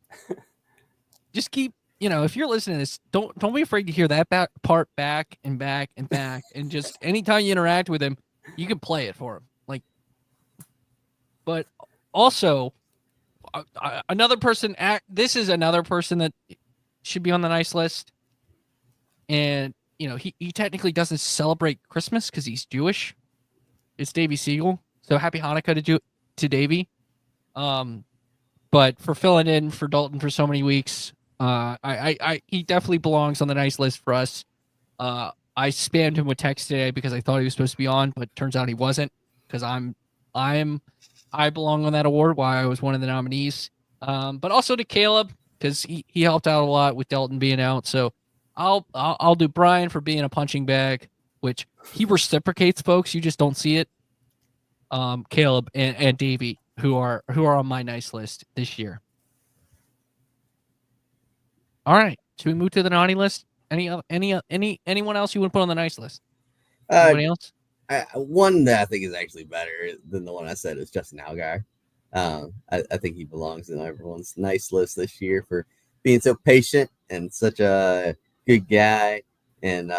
keep, if you're listening to this, don't be afraid to hear that part back and back and back, and just anytime you interact with him, you can play it for him. But also, another person. This is another person that should be on the nice list, and he technically doesn't celebrate Christmas because he's Jewish. It's Davey Siegel. So happy Hanukkah to Davey. But for filling in for Dalton for so many weeks, he definitely belongs on the nice list for us. I spammed him with text today because I thought he was supposed to be on, but turns out he wasn't because I belong on that award. Why I was one of the nominees. But also to Caleb because he helped out a lot with Dalton being out. So I'll do Brian for being a punching bag, which he reciprocates, folks. You just don't see it. Caleb and Davey, who are on my nice list this year. All right, should we move to the naughty list? Anyone else you would put on the nice list? Anybody else? One that I think is actually better than the one I said is Justin Allgaier. I think he belongs in everyone's nice list this year for being so patient and such a good guy and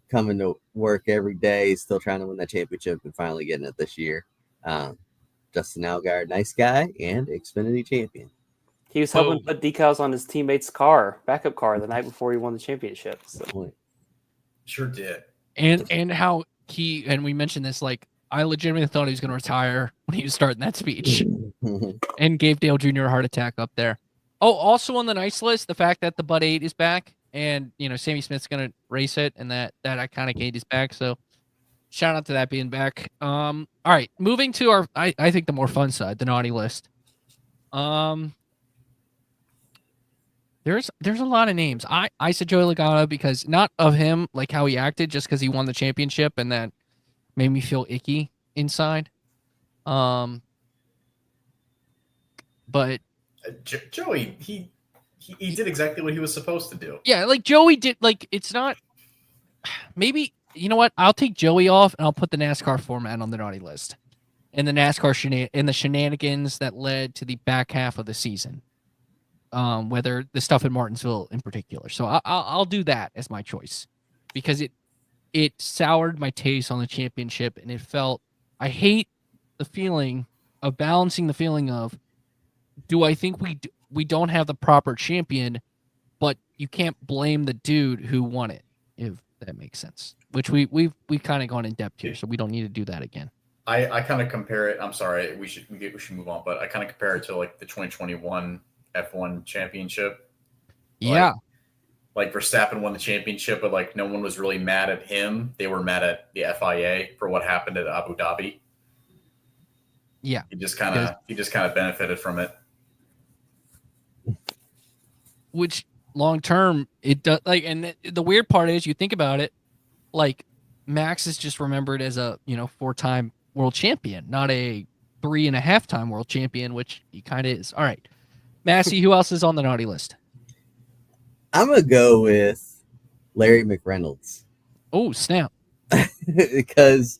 coming to work every day, still trying to win that championship and finally getting it this year. Justin Allgaier, nice guy and Xfinity champion. He was helping put decals on his teammate's backup car, the night before he won the championship. So. Sure did. And how and we mentioned this, I legitimately thought he was going to retire when he was starting that speech and gave Dale Jr. a heart attack up there. Oh, also on the nice list, the fact that the Bud 8 is back and, Sammy Smith's going to race it and that iconic 8 is back. So shout out to that being back. All right, moving to I think the more fun side, the naughty list. There's a lot of names. I said Joey Logano because not of him, like how he acted, just because he won the championship and that made me feel icky inside. But Joey, he did exactly what he was supposed to do. Yeah, Joey did. It's not. Maybe you know what? I'll take Joey off and I'll put the NASCAR format on the naughty list, and the NASCAR and the shenanigans that led to the back half of the season. Whether the stuff in Martinsville in particular. So I'll do that as my choice because it soured my taste on the championship and it felt, I hate the feeling of balancing the feeling of, do I think we don't have the proper champion but you can't blame the dude who won it, if that makes sense. Which we've kind of gone in depth here, so we don't need to do that again. I kind of compare it. I'm sorry, we should move on, but I kind of compare it to like the 2021 F1 championship. Yeah. Like Verstappen won the championship, but like no one was really mad at him. They were mad at the FIA for what happened at Abu Dhabi. Yeah. He just kind of benefited from it. Which long term it does, like, and the weird part is, you think about it, like Max is just remembered as a 4-time world champion, not a 3.5-time world champion, which he kind of is. All right, Massie, who else is on the naughty list? I'm gonna go with Larry McReynolds. Oh, snap. Because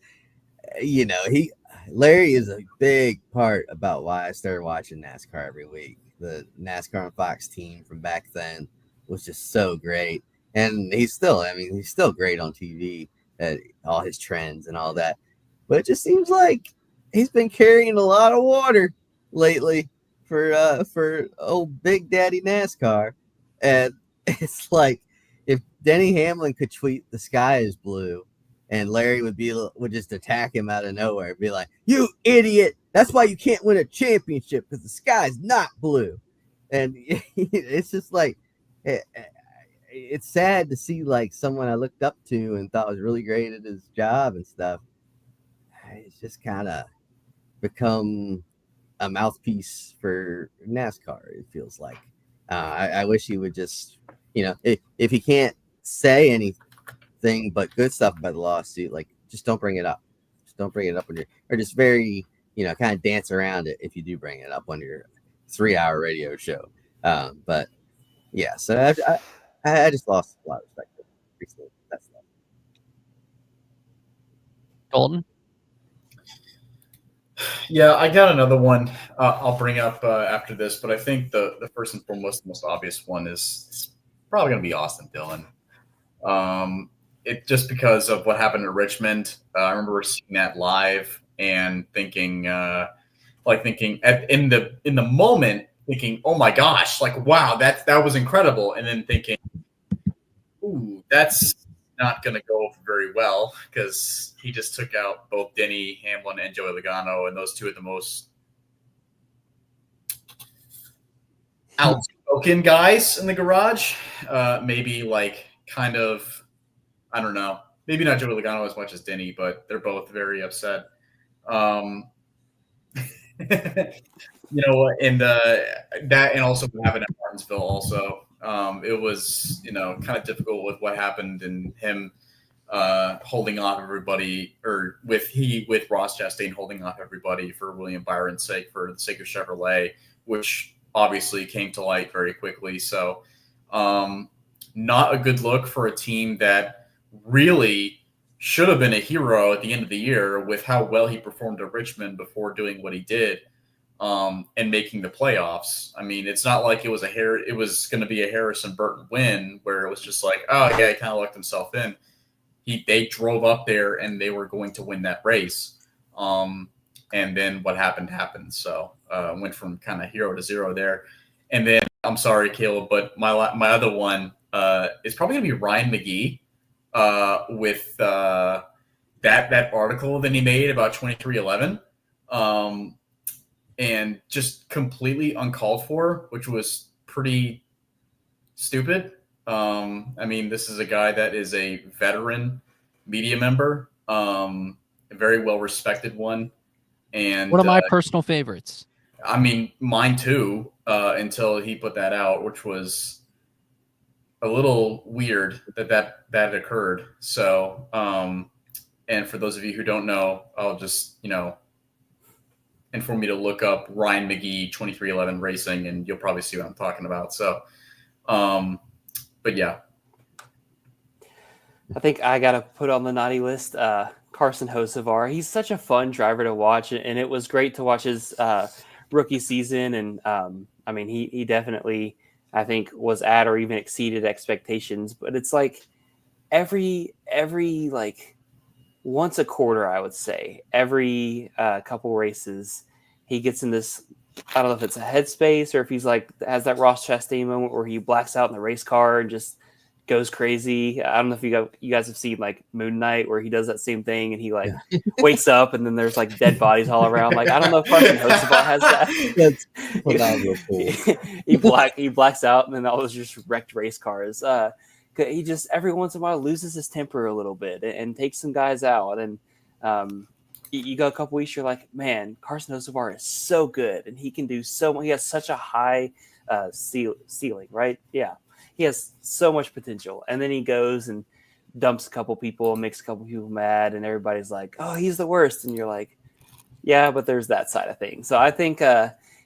Larry is a big part about why I started watching NASCAR every week. The NASCAR on Fox team from back then was just so great, and he's still great on TV at all his trends and all that. But it just seems like he's been carrying a lot of water lately for old Big Daddy NASCAR, and it's like if Denny Hamlin could tweet "the sky is blue," and Larry would just attack him out of nowhere and be like, "You idiot! That's why you can't win a championship, because the sky's not blue." And it's just like it's sad to see like someone I looked up to and thought was really great at his job and stuff. It's just kind of become a mouthpiece for NASCAR. It feels like I wish he would just, if he can't say anything but good stuff about the lawsuit, like just don't bring it up. Just don't bring it up or just very, kind of dance around it if you do bring it up on your 3-hour radio show. But yeah, so I just lost a lot of respect for him recently. That's that. Dalton? Yeah, I got another one I'll bring up after this, but I think the first and foremost, the most obvious one is probably going to be Austin Dillon. It just because of what happened in Richmond. I remember seeing that live and thinking in the moment, thinking, "Oh my gosh, like wow, that was incredible," and then thinking, "Ooh, that's not going to go very well," because he just took out both Denny Hamlin and Joey Logano, and those two are the most outspoken guys in the garage. Maybe like kind of, I don't know, maybe not Joey Logano as much as Denny, but they're both very upset. And that, and also what happened at Martinsville also. It was, kind of difficult with what happened and him holding off everybody, or with Ross Chastain holding off everybody for William Byron's sake, for the sake of Chevrolet, which obviously came to light very quickly. So not a good look for a team that really should have been a hero at the end of the year with how well he performed at Richmond before doing what he did. And making the playoffs. I mean, it's not like it was going to be a Harrison Burton win where it was just like, oh yeah, he kind of lucked himself in. They drove up there and they were going to win that race. And then what happened. So went from kind of hero to zero there. And then I'm sorry, Caleb, but my other one is probably gonna be Ryan McGee with that article that he made about 2311. And just completely uncalled for, which was pretty stupid. I mean, this is a guy that is a veteran media member, a very well-respected one. And one of my personal favorites. I mean, mine too, until he put that out, which was a little weird that occurred. So, and for those of you who don't know, I'll just, inform me to look up Ryan McGee 2311 Racing, and you'll probably see what I'm talking about. So, but yeah. I think I got to put on the naughty list Carson Hocevar. He's such a fun driver to watch, and it was great to watch his rookie season. And I mean, he definitely, I think, was at or even exceeded expectations. But it's like every like once a quarter, I would say, every couple races, he gets in this I don't know if it's a headspace or if he's like has that Ross Chastain moment where he blacks out in the race car and just goes crazy. I don't know if you guys have seen like Moon Knight where he does that same thing and he like wakes up and then there's like dead bodies all around. Like I don't know if Carson Hocevar has that. That's phenomenal. Cool. he blacks out and then all those just wrecked race cars. He just every once in a while loses his temper a little bit and takes some guys out. And you go a couple weeks, you're like, man, Carson Hocevar is so good and he can do so much. He has such a high ceiling, right? Yeah. He has so much potential. And then he goes and dumps a couple people and makes a couple people mad. And everybody's like, oh, he's the worst. And you're like, yeah, but there's that side of things. So I think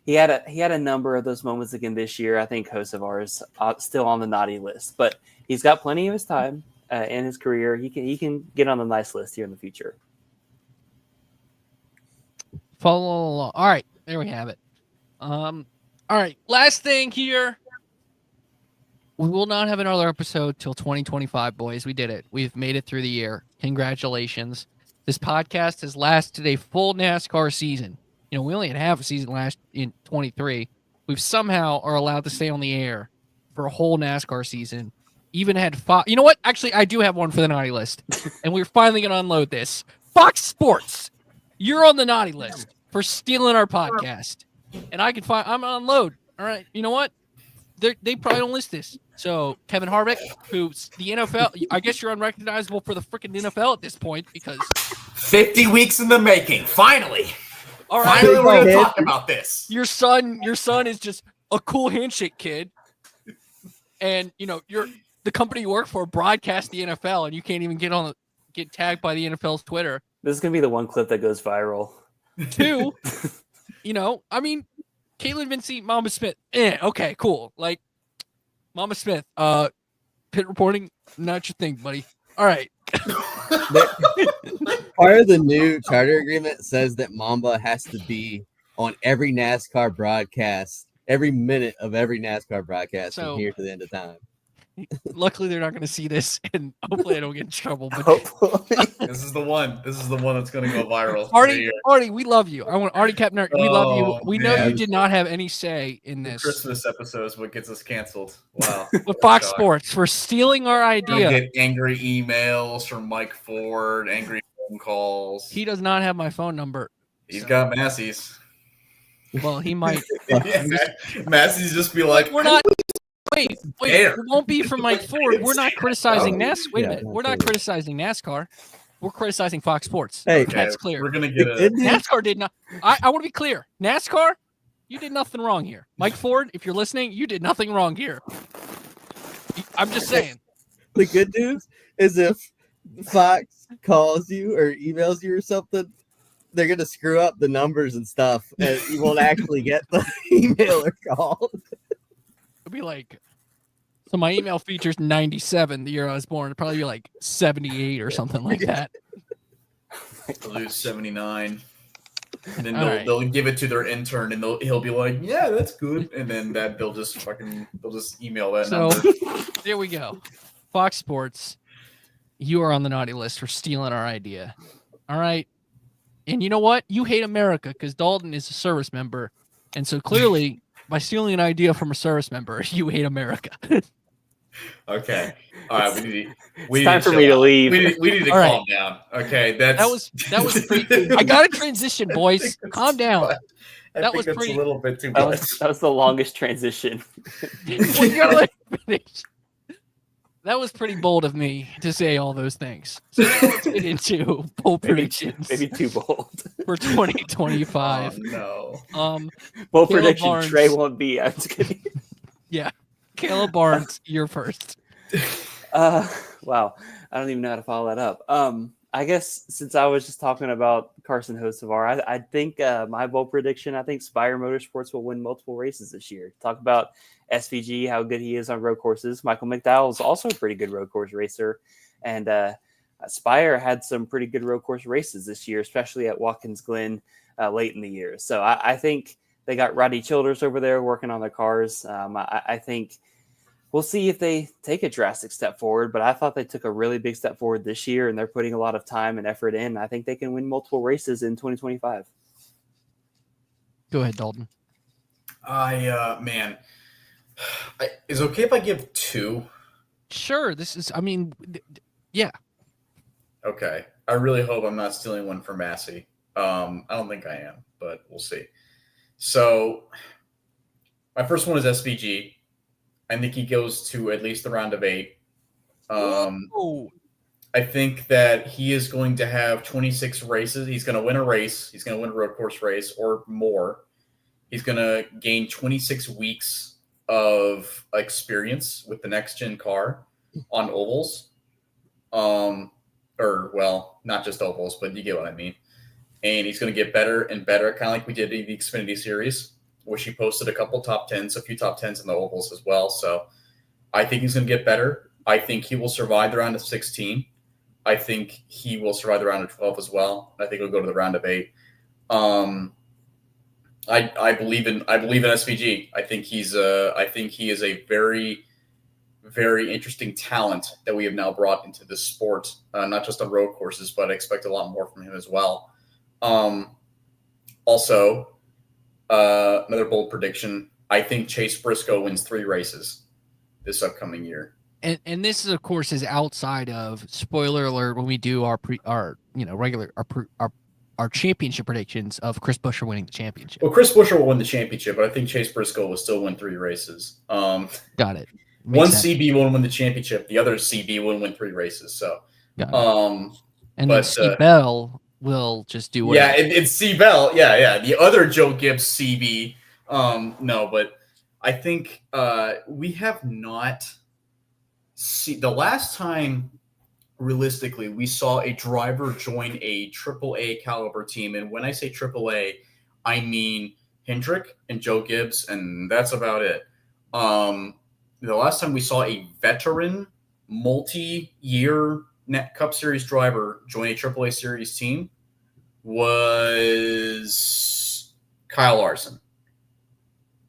he had a number of those moments again this year. I think Hocevar is still on the naughty list, but he's got plenty of his time in his career. He can get on the nice list here in the future. Follow along. All right, there we have it. All right, last thing here. We will not have another episode till 2025, boys. We did it. We've made it through the year. Congratulations. This podcast has lasted a full NASCAR season. We only had half a season last in 23. We've somehow are allowed to stay on the air for a whole NASCAR season. Even had Fox. You know what? Actually, I do have one for the naughty list, and we're finally going to unload this. Fox Sports, you're on the naughty list for stealing our podcast, and I'm going to unload. All right. You know what? They probably don't list this. So Kevin Harvick, who's the NFL, I guess you're unrecognizable for the freaking NFL at this point because 50 weeks in the making. Finally. All right, Finally, we're gonna talk about this. Your son is just a cool handshake kid, and you're the company you work for broadcast the NFL, and you can't even get tagged by the NFL's Twitter. This is gonna be the one clip that goes viral. 2, Caitlin Vincey, Mama Smith. Okay, cool. Like, Mama Smith, pit reporting, not your thing, buddy. All right. Part of the new charter agreement says that Mamba has to be on every NASCAR broadcast, every minute of every NASCAR broadcast from here to the end of time. Luckily, they're not going to see this, and hopefully I don't get in trouble. But This is the one that's going to go viral. Artie, we love you. I want Artie Kepner. We love you. We know you did not have any say in this. The Christmas episode is what gets us canceled. Wow. With Fox Sports for stealing our idea. You'll get angry emails from Mike Ford, angry phone calls. He does not have my phone number. He's got Massie's. Well, he might. Massie's just be like, we're not. Wait, it won't be from Mike Ford. We're not criticizing NASCAR. Wait a minute. We're not criticizing NASCAR. We're criticizing Fox Sports. Hey, that's clear. We're going to get it. NASCAR did not. I want to be clear. NASCAR, you did nothing wrong here. Mike Ford, if you're listening, you did nothing wrong here. I'm just saying. The good news is if Fox calls you or emails you or something, they're going to screw up the numbers and stuff, and you won't actually get the email or call. It'll be like, so my email features 97 the year I was born. It'll probably be like 78 or something like that. They'll do 79. And then they'll give it to their intern, and he'll be like, "Yeah, that's good." And then they'll just email that number. There we go. Fox Sports, you are on the naughty list for stealing our idea. All right. And you know what? You hate America because Dalton is a service member. And so clearly, by stealing an idea from a service member, you hate America. Okay. All right. It's time for me to leave. We need to calm down. Okay. That was pretty. I got to transition, boys. Calm down. That was pretty. A little bit too much. That was the longest transition. Well, you gotta let me finish. That was pretty bold of me to say all those things. So now let's get into bold predictions. Maybe too bold. For 2025. Oh, no. Bold prediction, Barnes, Trey won't be. I'm just kidding. Yeah. Caleb Barnes, you're first. Wow. I don't even know how to follow that up. I guess since I was just talking about Carson Hocevar, I think my bold prediction, I think Spire Motorsports will win multiple races this year. Talk about SVG, how good he is on road courses. Michael McDowell is also a pretty good road course racer. And Spire had some pretty good road course races this year, especially at Watkins Glen late in the year. So I think they got Roddy Childers over there working on their cars. I think we'll see if they take a drastic step forward, but I thought they took a really big step forward this year, and they're putting a lot of time and effort in. I think they can win multiple races in 2025. Go ahead, Dalton. Man, is it okay if I give 2? Sure. Yeah. Okay. I really hope I'm not stealing one from Massie. I don't think I am, but we'll see. So, my first one is SVG. I think he goes to at least the round of 8. Whoa. I think that he is going to have 26 races. He's going to win a race. He's going to win a road course race or more. He's going to gain 26 weeks of experience with the next gen car on ovals. Not just ovals, but you get what I mean. And he's going to get better and better, kind of like we did in the Xfinity Series, which he posted a couple top 10s, a few top 10s in the ovals as well. So I think he's going to get better. I think he will survive the round of 16. I think he will survive the round of 12 as well. I think he'll go to the round of 8. I believe in SVG. I think he is a very, very interesting talent that we have now brought into this sport, not just on road courses, but I expect a lot more from him as well. Also, another bold prediction. I think Chase Briscoe wins 3 races this upcoming year. And this is, of course, is outside of, spoiler alert, when we do our championship predictions of Chris Buescher winning the championship. Well, Chris Buescher will win the championship, but I think Chase Briscoe will still win 3 races. Got it. One CB won't win the championship. The other CB will win 3 races. So, and then C Bell will just do whatever. Yeah, it's C Bell. Yeah. The other Joe Gibbs CB. No, but I think we have not seen the last time. Realistically, we saw a driver join a AAA caliber team. And when I say AAA, I mean Hendrick and Joe Gibbs, and that's about it. The last time we saw a veteran, multi-year Cup Series driver join a AAA Series team was Kyle Larson.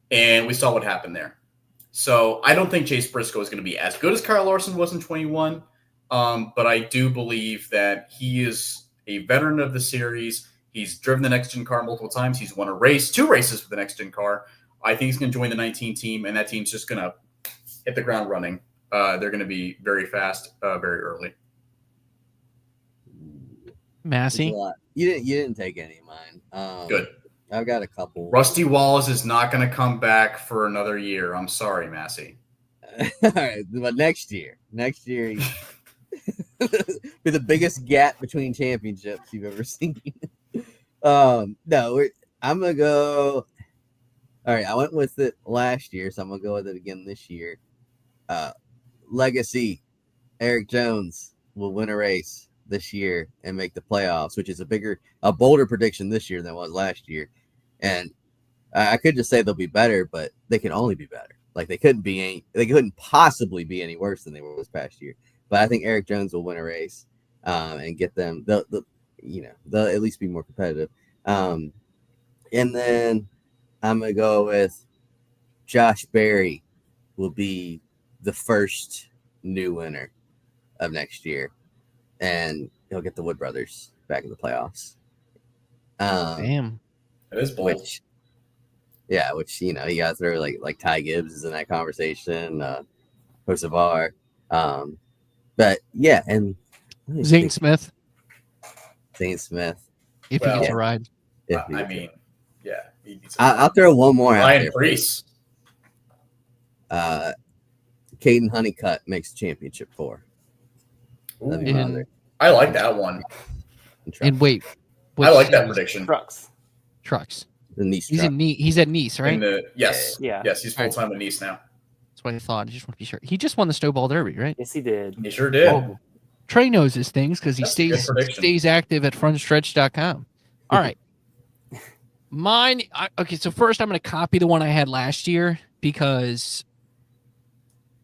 And we saw what happened there. So I don't think Chase Briscoe is going to be as good as Kyle Larson was in 21. But I do believe that he is a veteran of the series. He's driven the next-gen car multiple times. He's won 2 races for the next-gen car. I think he's going to join the 19 team, and that team's just going to hit the ground running. They're going to be very fast, very early. Massey? You didn't take any of mine. Good. I've got a couple. Rusty Wallace is not going to come back for another year. I'm sorry, Massie. All right, but next year be the biggest gap between championships you've ever seen. I'm gonna go. All right, I went with it last year, so I'm gonna go with it again this year. Legacy, Eric Jones will win a race this year and make the playoffs, which is a bolder prediction this year than it was last year. And I could just say they'll be better, but they can only be better. Like they couldn't possibly be any worse than they were this past year. But I think Eric Jones will win a race and get them. They'll at least be more competitive. And then I'm gonna go with Josh Berry will be the first new winner of next year, and he'll get the Wood brothers back in the playoffs. Damn, that is bold. Which you got to throw like Ty Gibbs is in that conversation, Hocevar. But yeah, and Zane Smith. If he gets a ride. I'll throw one more out Ryan there. Preece. Caden Honeycutt makes championship 4. I like that one. And wait, I like that prediction. Trucks. The Nice He's truck. He's at Nice, right? Yes. Yeah. Yes, he's full time at Nice now. That's what I thought. I just want to be sure. He just won the Snowball Derby, right? Yes, he did. He sure did. Oh, Trey knows his things because he That's a good prediction. stays active at frontstretch.com. All right. Mine. Okay, so first I'm going to copy the one I had last year because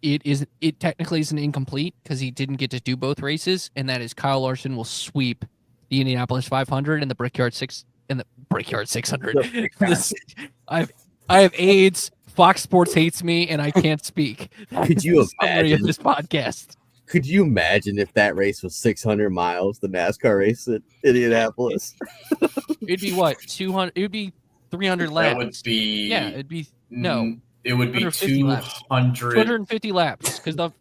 it technically isn't incomplete because he didn't get to do both races, and that is Kyle Larson will sweep the Indianapolis 500 and the Brickyard 600. I have AIDS. Fox Sports hates me, and I can't speak. Could you imagine this podcast? Could you imagine if that race was 600 miles, the NASCAR race at Indianapolis? It'd be what, 200? It would be 300 laps. That would be. Yeah, it'd be No. It would be 250 laps. 200. 250 laps because the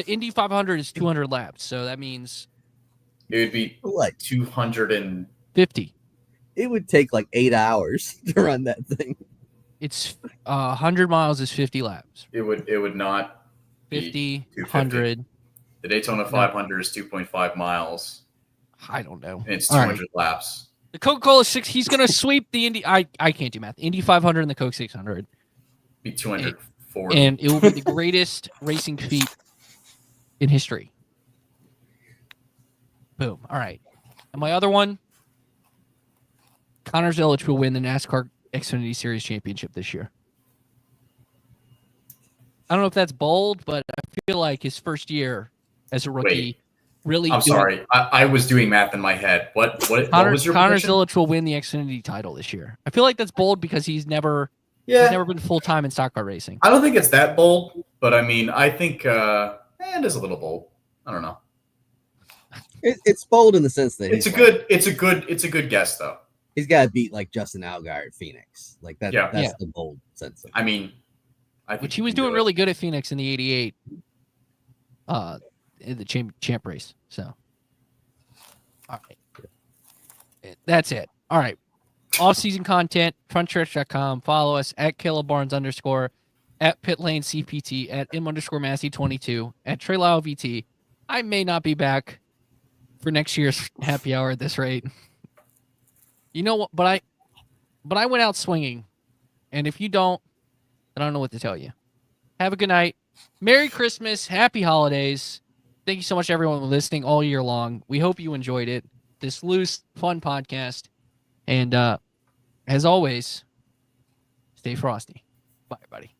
Indy 500 is 200 laps, so that means It would be What? 250. 50. It would take like 8 hours to run that thing. It's 100 miles is 50 laps. It would not 50, be 250. 100. The Daytona 500 is 2.5 miles. I don't know. And it's All 200 right. laps. The Coca-Cola 6, he's going to sweep the Indy. I can't do math. Indy 500 and the Coke 600. Be 240. And it will be the greatest racing feat in history. Boom. All right. And my other one, Connor Zelich will win the NASCAR Xfinity Series Championship this year. I don't know if that's bold, but I feel like his first year as a rookie really. I'm sorry. I was doing math in my head. What was your Connor prediction? Zelich will win the Xfinity title this year. I feel like that's bold because he's never been full time in stock car racing. I don't think it's that bold, but I mean, I think it is a little bold. I don't know. It's bold in the sense that It's a good guess though. he's got to beat like Justin Allgaier at Phoenix. Like that. Yeah. That's the bold sense of it. I mean, I think Which he was doing really good at Phoenix in the '88, in the champ race. So, all right, that's it. All right, off-season content, frontstretch.com. Follow us at @CalebBarnes_, at PitLaneCPT, at @M_Massie22, at Trey Lyle VT. I may not be back for next year's happy hour at this rate. You know what? But I went out swinging, and if you don't, I don't know what to tell you. Have a good night. Merry Christmas. Happy holidays. Thank you so much, everyone, for listening all year long. We hope you enjoyed it. This loose, fun podcast. And as always, stay frosty. Bye, everybody.